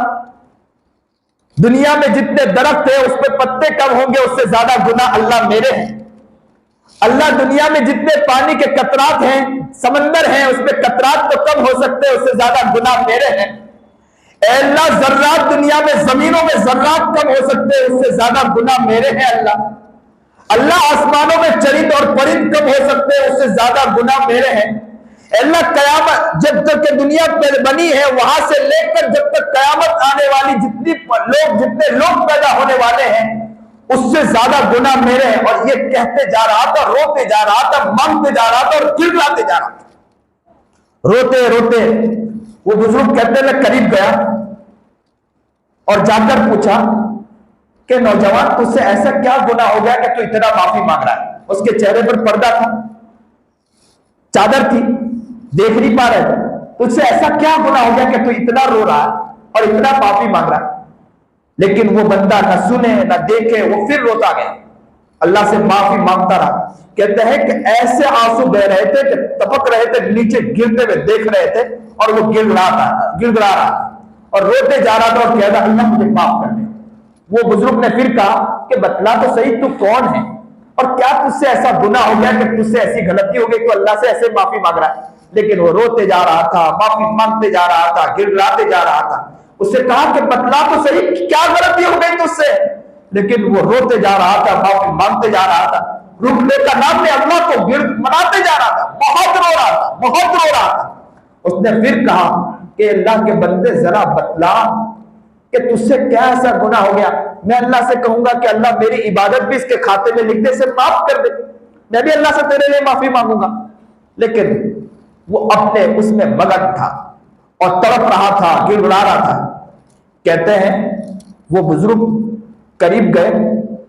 दुनिया में जितने दरख्त है उस पे पत्ते कम होंगे, उससे ज्यादा गुनाह अल्लाह मेरे हैं। अल्लाह, दुनिया में जितने पानी के कतरात हैं, समंदर हैं, उसमें कतरात तो कम हो सकते हैं, उससे ज्यादा गुनाह मेरे हैं। ऐ अल्लाह, जर्रात दुनिया में, जमीनों में जर्रात कम हो सकते हैं, उससे ज्यादा गुनाह मेरे हैं। अल्लाह, आसमानों में चरिंद और परिंद कम हो सकते हैं, उससे ज्यादा गुनाह मेरे हैं। अल्लाह, कयामत जब तक के दुनिया बनी है वहां से लेकर जब तक कयामत आने वाली जितने लोग पैदा होने वाले हैं, उससे ज्यादा गुनाह मेरे हैं। और ये कहते जा रहा था, रोते जा रहा था, मांगते जा रहा था और गिड़गिड़ाते जा रहा था। रोते रोते वो बुजुर्ग कहते, मैं करीब गया और जाकर पूछा कि नौजवान, तुझसे ऐसा क्या गुनाह हो गया कि तू इतना माफी मांग रहा है? उसके चेहरे पर पर्दा था, चादर थी, देख नहीं पा रहे थे। तुझसे ऐसा क्या गुनाह हो गया कि तू इतना रो रहा है और इतना माफी मांग रहा है? लेकिन वो बंदा न सुने न देखे, वो फिर रोता गया, अल्लाह से माफी मांगता रहा। कहते हैं कि ऐसे आंसू बह रहे थे कि टपक रहे थे, नीचे गिरते हुए देख रहे थे, और वो गिड़गिड़ा रहा और रोते जा रहा था और कह रहा, अल्लाह मुझे माफ कर दे। वो बुजुर्ग ने फिर कहा कि बतला तो सही, तू कौन है और क्या तुझसे ऐसा गुनाह हो गया कि तुझसे ऐसी गलती हो गई, तो अल्लाह से ऐसे माफी मांग रहा है? लेकिन वो रोते जा रहा था, माफी मांगते जा रहा था, गिड़गिड़ाते जा रहा था। उससे कहा कि बतला तो सही, क्या गलती हो गई तुझसे? लेकिन वो रोते जा रहा था, माफी मांगते जा रहा था, रुकने का नाम ने अल्लाह को मनाते जा रहा था, बहुत रो रहा था, बहुत रो रहा था। उसने फिर कहा कि अल्लाह के बंदे, जरा बतला कि तुझसे क्या ऐसा गुनाह हो गया? मैं अल्लाह से कहूंगा कि अल्लाह मेरी इबादत भी इसके खाते में लिख दे, से माफ कर दे, मैं भी अल्लाह से तेरे लिए माफी मांगूंगा। लेकिन वो अपने उसमें मगन था और तड़प रहा था, गिड़गिड़ा रहा था। कहते हैं वो बुजुर्ग करीब गए,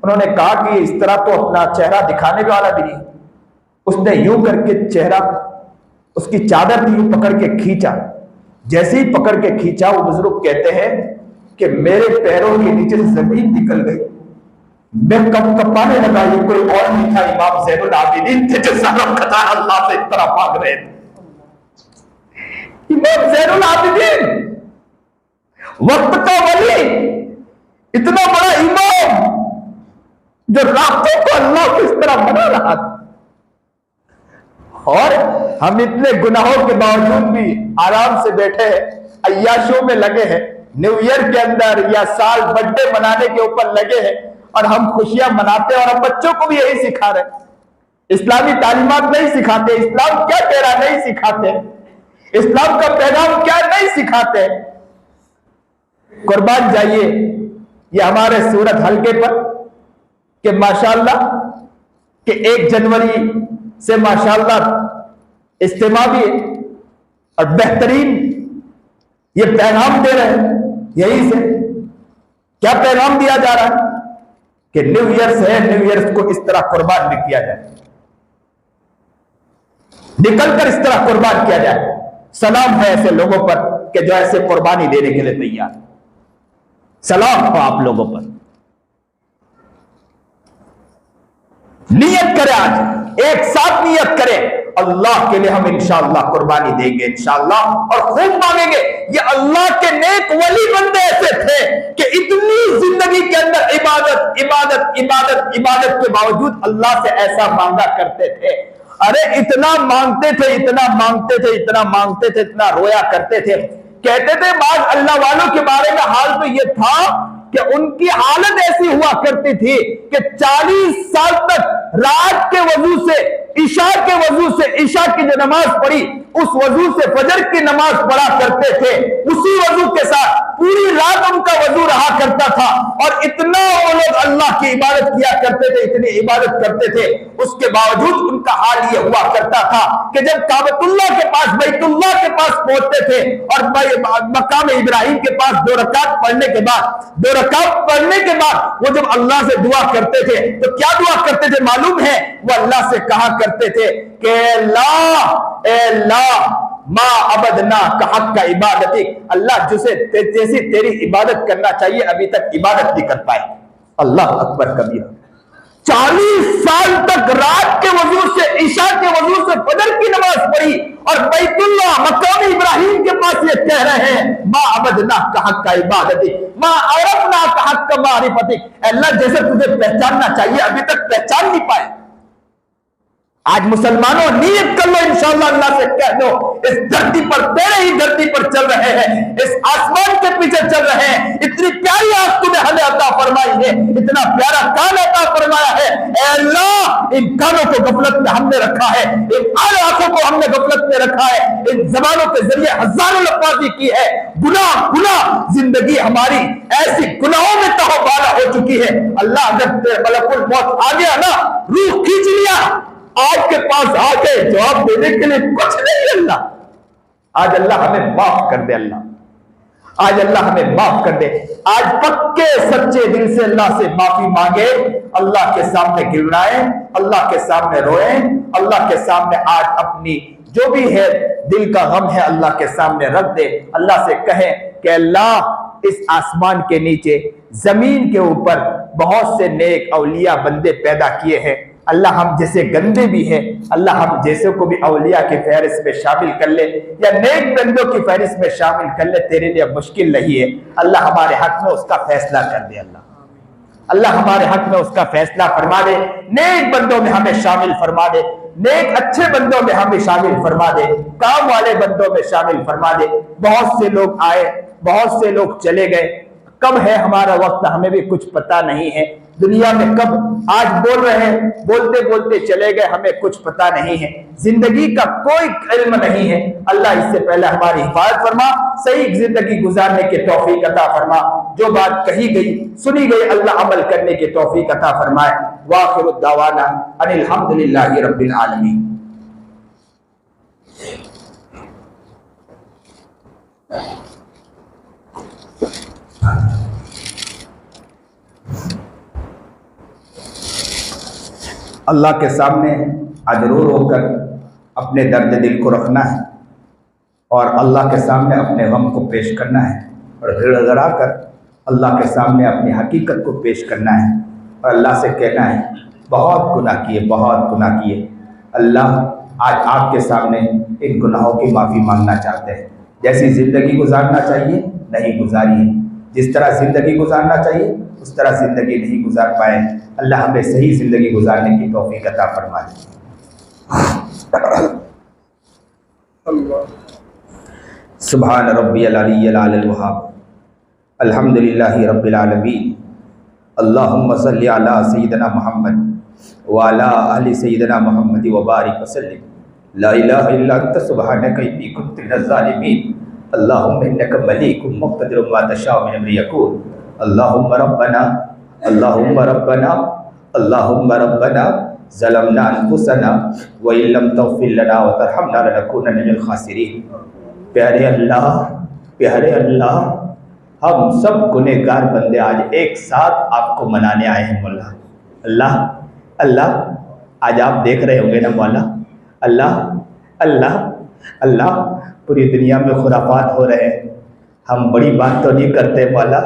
उन्होंने कहा कि इस तरह तो अपना चेहरा दिखाने वाला भी नहीं। उसने यूं करके चेहरा, उसकी चादर थी, यूं पकड़ के खींचा। जैसे ही पकड़ के खींचा, वो बुजुर्ग कहते हैं कि मेरे पैरों के नीचे से जमीन निकल गई, मैं कपकपाने लगा। ये कोई और नहीं था, इमाम ज़ैनुल आबिदीन थे जो सनम कतार अल्लाह से इस तरह भाग रहे थे। इमाम ज़ैनुल आबिदीन, वक्त का वली, इतना बड़ा इमाम जो रातों को अल्लाह को इस तरह मना रहा था। और हम इतने गुनाहों के बावजूद भी आराम से बैठे हैं, अय्याशों में लगे हैं, न्यू ईयर के अंदर या साल बर्थडे मनाने के ऊपर लगे हैं, और हम खुशियां मनाते हैं। और हम बच्चों को भी यही सिखा रहे हैं, इस्लामी तालीमात नहीं सिखाते, इस्लाम क्या कह रहा नहीं सिखाते, इस्लाम का पैगाम क्या नहीं सिखाते। कुर्बान जाइए ये हमारे सूरत हल्के पर कि माशाल्लाह कि 1 जनवरी से माशाल्लाह इज्तिमा भी है और बेहतरीन ये पैगाम दे रहे हैं। यही से क्या पैगाम दिया जा रहा है कि न्यू ईयर है, न्यू ईयर को इस तरह कुर्बान भी किया जाए, निकलकर इस तरह कुर्बान किया जाए। सलाम है ऐसे लोगों पर कि जो ऐसे कुर्बानी देने के लिए तैयार। सलाम हो आप लोगों पर। नियत करें, आज एक साथ नियत करें, अल्लाह के लिए हम इंशाअल्लाह कुर्बानी देंगे इंशाअल्लाह, और खूब मांगेंगे। ये अल्लाह के नेक वली बंदे ऐसे थे कि इतनी जिंदगी के अंदर इबादत इबादत इबादत इबादत के बावजूद अल्लाह से ऐसा मांगा करते थे। अरे इतना मांगते थे, इतना मांगते थे, इतना मांगते थे, इतना रोया करते थे। कहते थे बाद अल्लाह वालों के बारे में हाल तो यह था कि उनकी हालत ऐसी हुआ करती थी कि 40 साल तक रात के वजू से, ईशा के वजू से, ईशा की जो नमाज पढ़ी उस वजू से फजर की नमाज पढ़ा करते थे। उसी वजू के साथ पूरी रात उनका वजू रहा करता था, और इतना वो लोग अल्लाह की इबादत किया करते थे, इतनी इबादत करते थे। उसके बावजूद उनका हाल ये हुआ करता था कि जब काबतुल्लाह के पास, बैतुल्लाह के पास पहुंचते थे और मकाम इब्राहिम के पास 2 रकात पढ़ने के बाद वो जब अल्लाह से दुआ करते थे तो क्या दुआ करते थे मालूम है? वो अल्लाह से कहा करते थे कि अल्लाह मा अबदना का हक का इबादती, अल्लाह जैसी तेरी इबादत करना चाहिए अभी तक इबादत नहीं कर पाए। अल्लाह अकबर कबीर। 40 साल तक रात के वजू से, ईशा के वजू से फजर की नमाज पढ़ी और बैतुल्लाह मकाम इब्राहिम के पास ये कह रहे हैं माँ अबदना का हक का इबादती, माँ अरफना का हक का मारिफती। अल्लाह जैसे तुझे पहचानना चाहिए अभी तक पहचान नहीं पाए। आज मुसलमानों नियत कर लो, इंशाअल्लाह अल्लाह से कह दो इस धरती पर, तेरे ही धरती पर चल रहे हैं, इस आसमान के पीछे चल रहे हैं। इतनी प्यारी आंख तूने हमें अता फरमाई है, इतना प्यारा कान अता फरमाया है। ऐ अल्लाह इन कानों को गफलत में हमने रखा है, इन आंखों को हमने गफलत में रखा है, इन जबानों के जरिए हजारों लफ्ज़ी की है। गुनाह गुनाह जिंदगी हमारी ऐसी गुनाहों में तहबाला हो चुकी है। अल्लाह जब मलकुल मौत आ गया ना, रूह खींच लिया, आज के पास आके जवाब देने के लिए कुछ नहीं। अल्लाह आज अल्लाह हमें माफ कर दे, अल्लाह आज अल्लाह हमें माफ कर दे। आज पक्के सच्चे दिल से अल्लाह से माफी मांगे, अल्लाह के सामने गिड़ाए, अल्लाह के सामने रोए, अल्लाह के सामने आज अपनी जो भी है दिल का गम है अल्लाह के सामने रख दे। अल्लाह से कहे कि अल्लाह इस आसमान के नीचे जमीन के ऊपर बहुत से नेक औलिया बंदे पैदा किए हैं। अल्लाह हम जैसे गंदे भी हैं, अल्लाह हम जैसे को भी औलिया की फहरिस्त में शामिल कर ले या नेक बंदों की फहरिस्त में शामिल कर ले, तेरे लिए मुश्किल नहीं है। अल्लाह हमारे हक में उसका फैसला कर दे, अल्लाह हमारे हक में उसका फैसला फरमा दे। नेक बंदों में हमें शामिल फरमा दे, नेक अच्छे बंदों में हमें शामिल फरमा दे, काम वाले बंदों में शामिल फरमा दे। बहुत से लोग आए, बहुत से लोग चले गए, कब है हमारा वक्त हमें भी कुछ पता नहीं है। दुनिया में कब आज बोल रहे हैं, बोलते बोलते चले गए, हमें कुछ पता नहीं है। जिंदगी का कोई इल्म नहीं है। अल्लाह इससे पहले हमारी हिफाजत फरमा, सही जिंदगी गुजारने के तौफीक अता फरमा। जो बात कही गई सुनी गई अल्लाह अमल करने के तौफीक अता फरमाए। वाखिरु दावाना अनिल हम्दुलिल्लाहि रब्बिल आलमीन। अल्लाह के सामने आज रो रो कर अपने दर्द दिल को रखना है और अल्लाह के सामने अपने गम को पेश करना है और गिड़गिड़ा कर अल्लाह के सामने अपनी हकीकत को पेश करना है और अल्लाह से कहना है बहुत गुनाह किए, बहुत गुनाह किए। अल्लाह आज आपके सामने इन गुनाहों की माफ़ी मांगना चाहते हैं। जैसी ज़िंदगी गुजारना चाहिए नहीं गुजारी है, जिस तरह ज़िंदगी गुजारना चाहिए उस तरह ज़िंदगी नहीं गुजार पाए। अल्लाह हमें सही ज़िंदगी गुजारने की तौफीक अता फरमाए। सुभान रब्बियल अलिय्यिल आलिल वहाब, अल्हम्दुलिल्लाहि रब्बिल आलमीन, अल्लाहुम्मा सल्लि अला सय्यिदिना मुहम्मद व अला आलि सय्यिदिना मुहम्मद व बारिक वसल्लिम। ला इलाहा इल्ला अंता सुब्हानका इन्नी कुन्तु मिनज़ ज़ालिमीन। अल्लाहुम्मा इन्नका मलीकुम मुक़्तदिरुम मा तशाअ मिन अम्रि यकून। अल्लाहुम्मा रब्बना अल्लाहुम्मा रब्बना अल्लाहुम्मा रब्बना ज़लमना अनफुसना व इल्लम तग़फिर लना व तरहमना लनकूनन्ना मिनल ख़ासिरीन। प्यारे अल्लाह, प्यारे अल्लाह, हम सब गुनहगार बंदे आज एक साथ आपको मनाने आए हैं मौला। अल्लाह अल्लाह आज आप देख रहे होंगे ना मौला। अल्लाह अल्लाह अल्लाह, पूरी दुनिया में खुराफात हो रहे हैं। हम बड़ी बात तो नहीं करते मौला,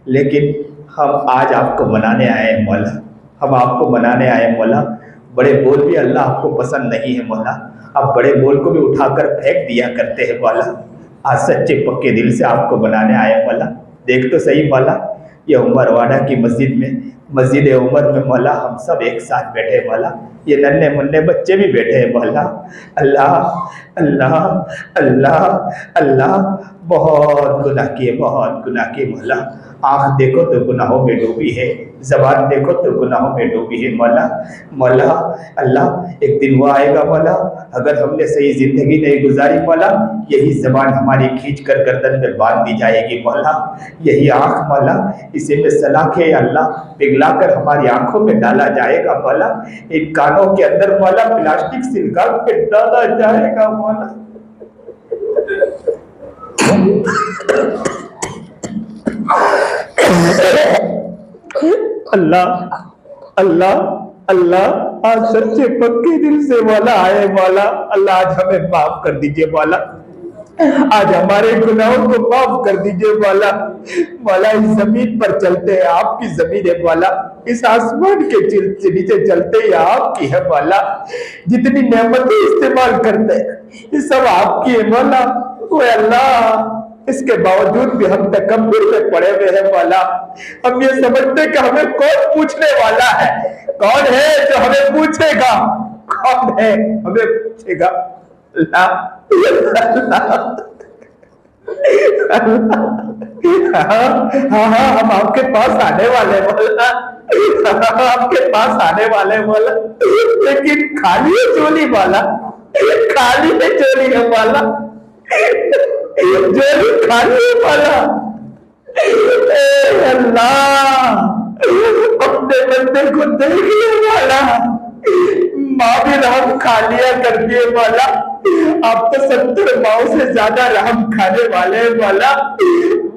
लेकिन हम आज आपको मनाने आए हैं मौला। हम आपको मनाने आए हैं मौला। बड़े बोल भी अल्लाह आपको पसंद नहीं है मौला। आप बड़े बोल को भी उठाकर फेंक दिया करते हैं मौला। आज सच्चे पक्के दिल से आपको बनाने आए मौला। देख तो सही मौला, ये उमरवाड़ा की मस्जिद में, मस्जिद उमर में मौला हम सब एक साथ बैठे मौला। ये नन्हे मुन्ने बच्चे भी बैठे हैं मौला। अल्लाह अल्लाह अल्लाह अल्लाह, बहुत गुनाह किए, बहुत गुनाह किए मौला। आँख देखो तो गुनाहों में डूबी है, ज़बान देखो तो गुनाहों में डूबी है मौला। मौला अल्लाह, एक दिन वो आएगा मौला, अगर हमने सही ज़िंदगी नहीं गुजारी मौला, यही ज़बान हमारी खींच कर गर्दन में बांध दी जाएगी मौला। यही आँख मौला, इसे में सलाखे अल्लाह पिघला कर हमारी आँखों में डाला जाएगा मौला। इन कानों के अंदर मौला प्लास्टिक सिलका के डाला जाएगा मौला। अल्लाह अल्लाह अल्लाह, आज सच्चे पक्के दिल से मौला आए मौला। अल्लाह आज हमें माफ कर दीजिए मौला। आज हमारे गुनाहों को माफ कर दीजिए मौला। मौला इस जमीन पर चलते हैं आपकी जमीन है मौला, इस आसमान के नीचे चलते ही आपकी है मौला। जितनी नेमतें इस्तेमाल करते हैं ये सब आपकी है मौला। ओ अल्लाह, इसके बावजूद भी हम तकब्बुर में पड़े हुए हैं मौला। हम ये समझते कि हमें कौन पूछने वाला है, कौन है जो हमें पूछेगा, कौन है हमें पूछेगा। अल्लाह हाँ, हम आपके पास आने वाले मौला, आपके पास आने वाले मौला, लेकिन खाली है चोली वाला, खाली है चोली है वाला, चोली खाली है वाला। अल्लाह, अपने बंदे को देख ले वाला, माँ भी रहम खा लिया कर दिए वाला। आप तो 70 माओ से ज्यादा रहम खाने वाले हैं वाला।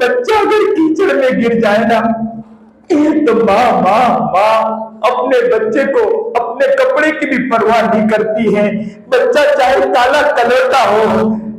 बच्चा अगर कीचड़ में गिर जाए ना तो माँ अपने बच्चे को अपने कपड़े की भी परवाह नहीं करती है। बच्चा चाहे काला कलरता हो,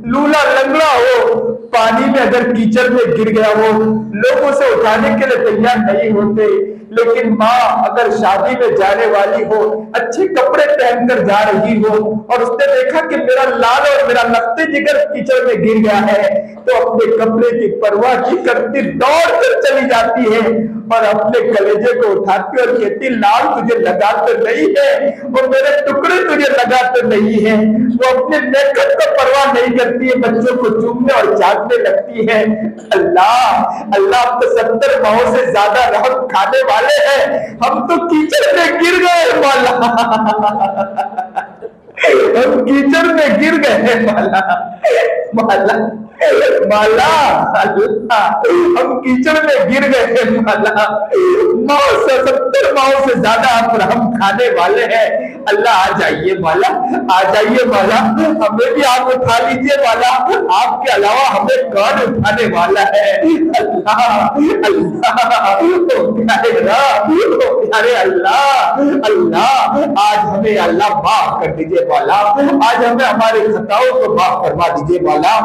लूला लंगड़ा हो, पानी में अगर कीचड़ में गिर गया हो, लोग उसे उठाने के लिए तैयार नहीं होते। लेकिन माँ अगर शादी में जाने वाली हो, अच्छे कपड़े पहनकर जा रही हो और उसने देखा कि मेरा लाल और मेरा लखते जिगर कीचड़ में गिर गया है, तो अपने कपड़े की परवाह नहीं करती, दौड़ कर चली जाती है और अपने कलेजे को उठाती और कहती लाल तुझे लगा तो नहीं है, वो मेरे टुकड़े तुझे लगा तो नहीं है। वो अपने मेकअप का परवाह नहीं करती है, बच्चों को चूमने और चाटने लगती है। अल्लाह अल्लाह, आप तो 70 माओ से ज्यादा रहम खाने वाले हैं, हम तो कीचड़ में गिर गए मौला, हम कीचड़ में गिर गए मौला, मौला मौला, अल्लाह हम कीचड़ में गिर गए मौला। 70 माओ से ज्यादा आप रहम खाने वाले हैं। अल्लाह आ जाइए मौला, आ जाइए मौला, हमें भी आप उठा लीजिए मौला, आपके अलावा हमें कौन उठाने वाला है। अल्लाह अल्लाह, प्यारे अल्लाह, अल्लाह आज हमें अल्लाह माफ कर दीजिए मौला, आज हमें हमारे खताओं को माफ करवा दीजिए मौला।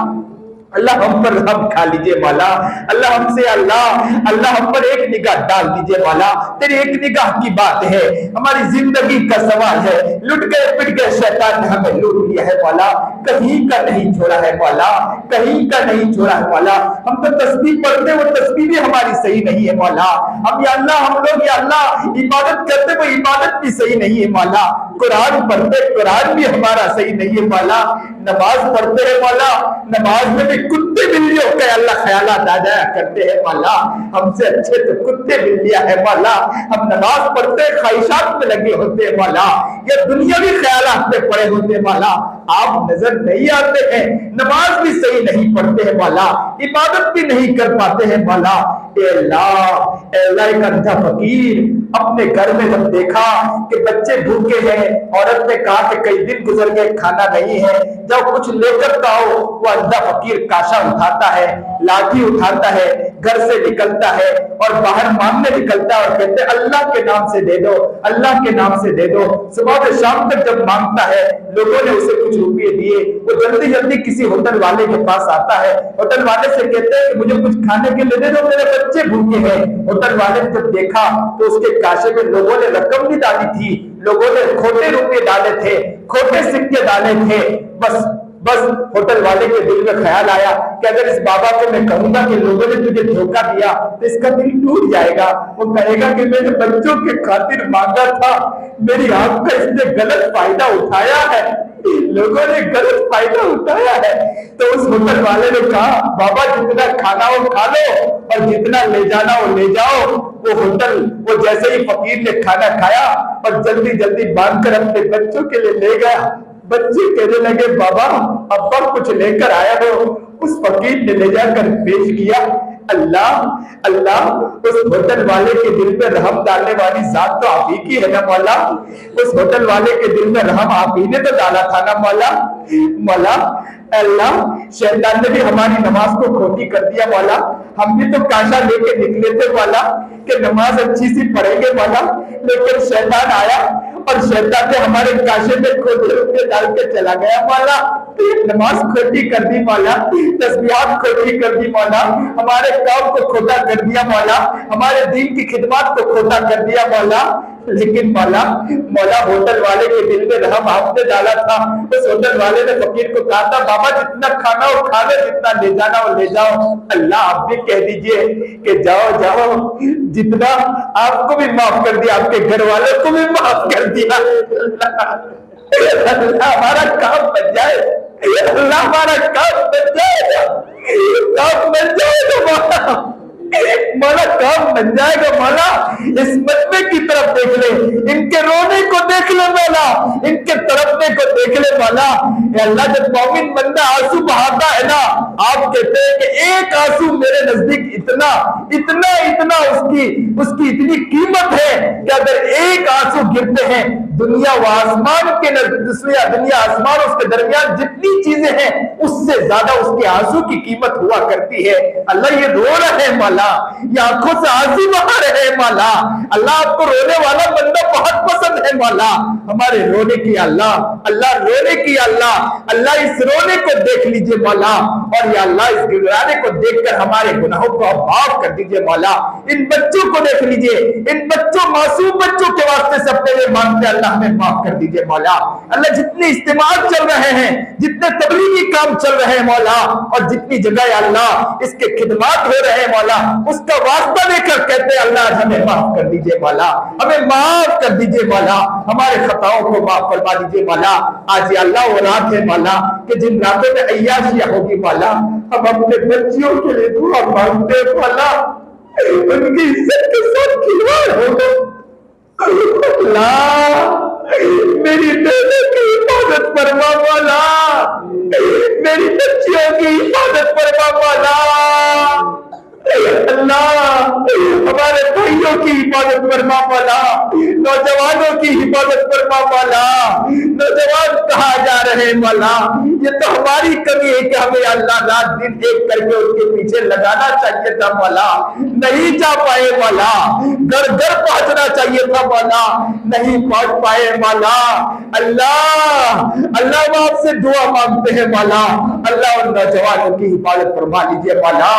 अल्लाह हम पर रहम खा लीजिए मौला। अल्लाह हमसे अल्लाह हम पर एक निगाह डाल दीजिए मौला। तेरी एक निगाह की बात है, हमारी जिंदगी का सवाल है। लुट गए पिट गए, शैतान ने हमें लूट लिया है मौला, कहीं का नहीं छोड़ा है मौला, कहीं का नहीं छोड़ा है मौला। हम तो तस्बीह पढ़ते, वो तस्बीह भी हमारी सही नहीं है मौला। हम या अल्लाह, हम लोग या अल्लाह इबादत करते, वो इबादत भी सही नहीं है मौला। कुरान पढ़ते, कुरान भी हमारा सही नहीं है मौला। नमाज पढ़ते हैं मौला, नमाज में भी कुत्ते बिल्लियों के अल्लाह ख्यालात आ जाया करते हैं मौला। हमसे अच्छे तो कुत्ते बिल्लियां है मौला। हम नमाज पढ़ते ख्वाहिशात में लगे होते हैं मौला, या दुनियावी ख्यालात में पड़े होते हैं मौला। आप नजर नहीं आते हैं, नमाज भी सही नहीं पढ़ते हैं मौला, इबादत भी नहीं कर पाते हैं मौला। अल्लाह एक अंधा फकीर अपने घर में जब देखा कि बच्चे भूखे हैं, औरत ने कहा कि कई दिन गुजर गए, खाना नहीं है, जब कुछ लेकर तो आओ। वो अंधा फकीर काशा उठाता है, लाठी उठाता है, घर से निकलता है और बाहर मांगने निकलता है और कहते हैं अल्लाह के नाम से दे दो, अल्लाह के नाम से दे दो। सुबह से शाम तक जब मांगता है, लोगों ने उसे कुछ रुपये दिए, वो जल्दी जल्दी किसी होटल वाले के पास आता है, होटल वाले से कहते हैं कि मुझे कुछ खाने के लिए दे दो, मेरे बच्चे भूखे हैं। होटल वाले ने जब देखा तो उसके काशे में लोगों ने रकम भी डाली थी, लोगों ने खोटे रुपये डाले थे, खोटे सिक्के डाले थे। बस होटल वाले के दिल में ख्याल आया कि अगर इस बाबा को मैं कहूंगा कि लोगों ने तुझे धोखा दिया तो इसका दिल टूट जाएगा। वो कहेगा कि मैंने बच्चों के खातिर मांगा था, मेरी आंख का इसने गलत फायदा उठाया है, लोगों ने गलत फायदा उठाया है। तो उस होटल वाले ने कहा बाबा जितना खाना हो खा लो और जितना ले जाना हो ले जाओ। वो जैसे ही फकीर ने खाना खाया और जल्दी जल्दी बांध कर अपने बच्चों के लिए ले गया। बच्चे कहने लगे बाबा अब्बा कुछ लेकर आया हो। उस फकीर ने ले जाकर पेश किया। अल्लाह अल्लाह, उस होटल वाले के दिल में रहम डालने वाली जात तो आप ही की है ना मौला। उस होटल वाले के दिल में रहम आप ही ने तो डाला था ना मौला। मौला अल्लाह, शैतान ने भी हमारी नमाज को खोटी कर दिया मौला। हम भी तो काशा लेके निकले थे मौला कि नमाज अच्छी सी पढ़ेंगे मौला, लेकिन शैतान आया और शैतान ने हमारे काशे में खोटे रुपये डाल के चला गया मौला। नमाज खोटी कर दी मौला, तस्बीहात खोटी कर दी मौला, हमारे काम को खोटा कर दिया मौला, हमारे दीन की खिदमत को खोटा कर दिया मौला। लेकिन मौला होटल वाले के दिल में रहम आपने डाला था। उस होटल वाले ने फकीर को कहा था, बाबा जितना खाना हो खा लो, जितना ले जाना हो ले जाओ। अल्लाह आप भी कह दीजिए कि जाओ जाओ, जितना आपको भी माफ कर दिया, आपके घर वालों को भी माफ कर दिया। अल्लाह हमारा काम बन जाए, अल्लाह हमारा काम बन जाएगा, काम बन जाएगा मौला, काम बन जाएगा मौला। इस मजमे की तरफ देख ले, इनके रोने को देख ले मौला, इनके तड़पने को देख ले मौला। अल्लाह जब मोमिन बंदा आंसू बहाता है ना, आप कहते हैं कि एक आंसू मेरे नजदीक इतना इतना इतना उसकी इतनी कीमत है कि अगर एक आंसू गिरते हैं, दुनिया व आसमान के दुनिया आसमान उसके दरमियान जितनी चीजें हैं उससे ज्यादा उसके आंसू की कीमत हुआ करती है। अल्लाह ये रो रहे हैं मौला, ये आंखों से आंसू बहा रहे हैं मौला। अल्लाह आपको रोने वाला बंदा बहुत पसंद है मौला। हमारे रोने की अल्लाह रोने की अल्लाह इस रोने को देख लीजिए मौला, और या अल्लाह इस गिड़गिड़ाने को देखकर हमारे गुनाहों को माफ कर दीजिए मौला। इन बच्चों को देख लीजिए, इन बच्चों मासूम बच्चों के वास्ते से अपने लिए मांगते अल्लाह हमें माफ कर दीजिए मौला। अल्लाह जितने इस्तेमाल चल रहे हैं, जितने तबलीगी काम चल रहे हैं मौला, और जितनी जगह अल्लाह इसके खिदमत हो रहे हैं मौला, उसका वास्ता लेकर कहते हैं अल्लाह हमें माफ कर दीजिए मौला, हमें माफ कर दीजिए मौला, हमारे खताओं को माफ करवा दीजिए मौला। आज ये अल्लाह वो रात है मौला कि जिन रातों में अय्याशियां होगी मौला, हम अपने बच्चियों के लिए दुआ मांगते हैं मौला, उनकी इज्जत के साथ खिलवाड़ होगा। अल्लाह मेरी बेटे की हिफाजत फरमा मौला, मेरी बच्चियों की हिफाजत फरमा मौला। अल्लाह हमारे भाइयों की हिफाजत फरमा मौला, नौजवानों की हिफाजत फरमा मौला। नौजवान कहाँ जा रहे हैं मौला, ये तो हमारी कमी है कि हमें अल्लाह रात दिन एक करके उनके पीछे लगाना चाहिए था मौला, नहीं जा पाए मौला। घर घर पहुंचना चाहिए था मौला, नहीं पहुंच पाए मौला। अल्लाह आपसे दुआ मांगते हैं मौला, अल्लाह उन नौजवानों की हिफाजत फरमा लीजिए मौला।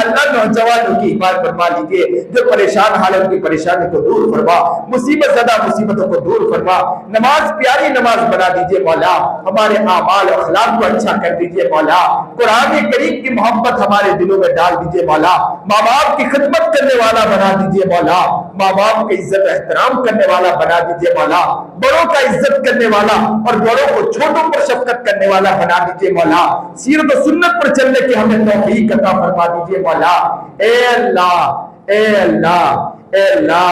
अल्लाह नौजवानों की हिफाजत फरमा लीजिए, जो परेशान हालत की परेशानी को दूर फरमा, मुसीबत ज़दा मुसीबतों को दूर फरमा। नमाज प्यारी नमाज बना दीजिए मौला, हमारे आमाल और अखलाक को अच्छा कर दीजिए मौला। कुरान करीम की मोहब्बत हमारे दिलों में डाल दीजिए मौला। माँ बाप की खिदमत करने वाला बना दीजिए मौला, माँ बाप की इज्जत एहतराम करने वाला बना दीजिए मौला। बड़ों का इज्जत करने वाला और बड़ों को छोटों पर शफकत करने वाला बना दीजिए मौला। सीरत और सुन्नत पर चलने की हमें तौफीक अता फरमा दीजिए मौला। ए अल्लाह, ए अल्लाह, ए अल्लाह,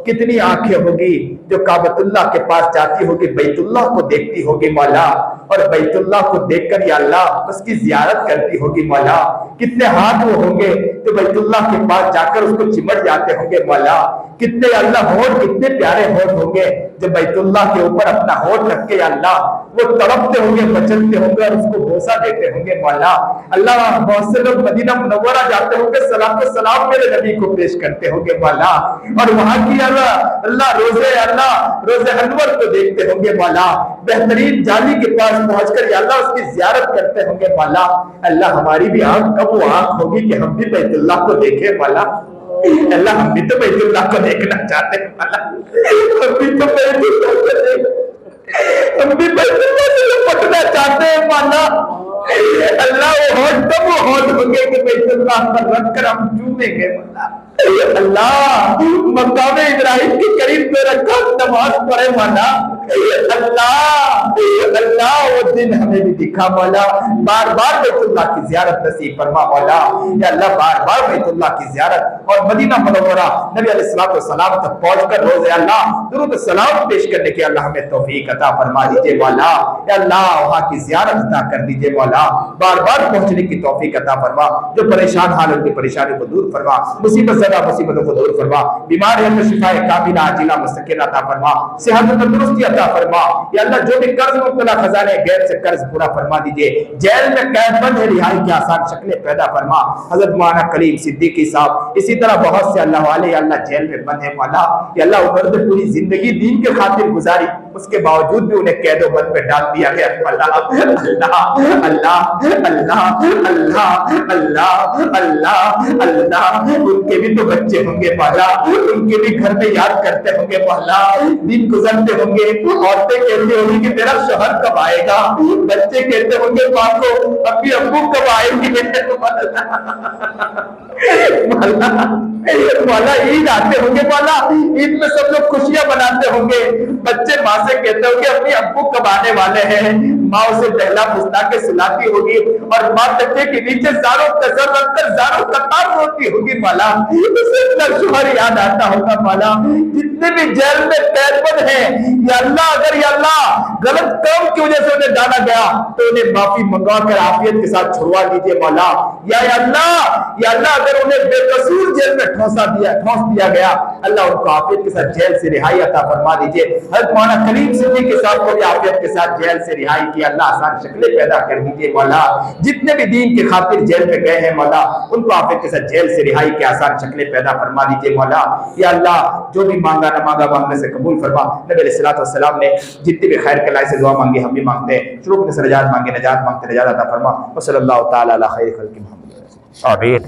कितनी आंखें होगी जो काबतुल्लाह के पास जाती होगी, बैतुल्लाह को देखती होगी मौला, और बैतुल्लाह को देखकर या अल्लाह उसकी जियारत करती होगी मौला। कितने हाथ वो होंगे जो बैतुल्लाह के पास जाकर उसको चिमट जाते होंगे मौला। कितने अल्लाह होठ, कितने प्यारे होठ होंगे जो बैतुल्लाह के ऊपर अपना होठ रख के अल्लाह वो तड़पते होंगे, मचलते होंगे और उसको बोसा देते होंगे मौला। अल्लाह बहुत से लोग मदीना मुनव्वरा जाते होंगे, सलाम तो सलाम मेरे नबी को पेश करते होंगे मौला, और वहां की अल्लाह रोजे अनवर को देखते होंगे मौला। बेहतरीन जाली के पास पहुंचकर अल्लाह उसकी जियारत करते होंगे मौला। अल्लाह हमारी भी आंख कब वो आंख होगी कि हम भी बैतुल्लाह को देखें मौला। अल्लाह हम भी तो बैतुल्लाह को देखना चाहते हैं मौला, हम भी तो बैतुल्लाह को हम भी बैतुल्लाह से लपटना चाहते हैं मौला। अल्लाह वो होठ होंगे कि बैतुल्लाह पर रख कर हम चूमेंगे मौला। अल्लाह मकाम इब्राहिम के करीब में रखा नमाज पढ़े मौला। अल्लाह वो दिन हमें भी दिखा मौला। बार बार बैतुल्लाह की जियारत नसीब फरमा मौला। या अल्लाह बार बार बैतुल्लाह की जियारत और मदीना मुनव्वरा नबी अलैहिस्सलाम तक पहुंचकर रोज़े अल्लाह दुरूद सलाम पेश करने की अल्लाह हमें तौफीक अता फरमा दीजिए मौला। या अल्लाह वहां की जियारत अता कर दीजिए मौला। बार बार पहुंचने की तौफीक अता फरमा। जो परेशान हाल उनकी परेशानी को दूर फरमा, मुसीबत मुसीबतों को दूर फरमा। बीमार है तो शिफाए कामिला आजिला मुस्तकिल अता फरमा। सेहत और तंदुरुस्ती अता फरमा। या अल्लाह जो भी कर्ज मुब्तला खजाने गैर से कर्ज पूरा फरमा दीजिए। जेल में कैद बंद है, रिहाई की आसान शक्लें पैदा फरमा। हजरत मौलाना कलीम सिद्दीकी साहब, इसी तरह बहुत से अल्लाह वाले या अल्लाह जेल में बंद है मौला। या अल्लाह उन्होंने तो पूरी जिंदगी दीन के खातिर गुजारी, उसके बावजूद भी उन्हें कैदो बंद में डाल दिया गया। अल्लाह अल्लाह अल्लाह अल्लाह अल्लाह अल्लाह अल्लाह, उनके भी तो बच्चे होंगे मौला, उनके भी घर में याद करते होंगे मौला, दिन गुजरते होंगे, औरतें कहती होंगी कि तेरा शोहर कब आएगा, बच्चे कहते होंगे माँ को अभी अब्बू कब आएंगे। मौला ईद आते होंगे मौला, ईद में सब लोग खुशियां मनाते होंगे, बच्चे माँ से कहते होंगे अपनी अब्बू कब आने वाले हैं, माँ उसे पहला पुस्ता के सुलाती होगी और माँ तकिए के नीचे जारो कसर रखकर जारो कतार रोती होगी मौला, उसे अपना शोहर याद आता होगा मौला। जितने भी जेल में कैदबंद हैं या अल्लाह, अगर या अल्लाह गलत काम की वजह से उन्हें डाला गया तो उन्हें माफी मंगवा कर आफियत के साथ छुड़वा दीजिए मौला। या अल्लाह अगर उन्हें बेकसूर जेल में ठोंस दिया गया, अल्लाह उनको आफियत के साथ जेल से रिहाई अता फरमा दीजिए। हज़रत मौलाना कलीम सिद्दीकी के साथ को भी आफियत के साथ जेल से रिहाई की अल्लाह आसान शक्लें पैदा कर दीजिए मौला। जितने भी दीन के खातिर जेल में गए हैं मौला, उनको आफियत के साथ जेल से रिहाई की आसान शक्लें पैदा फरमा दीजिए मौला। या अल्लाह जो भी मांगा ना मांगा मांगने से कबूल फरमा। नबी अलैहिस्सलातु वस्सलाम ने जितनी भी खैर कलाई से दुआ मांगी हम भी मांगते हैं, शुरू से नजात मांगे नजात मांगते नजात अता फरमा। सल्लल्लाहु तआला अला खैर खल्क़ि मुहम्मद। आमीन।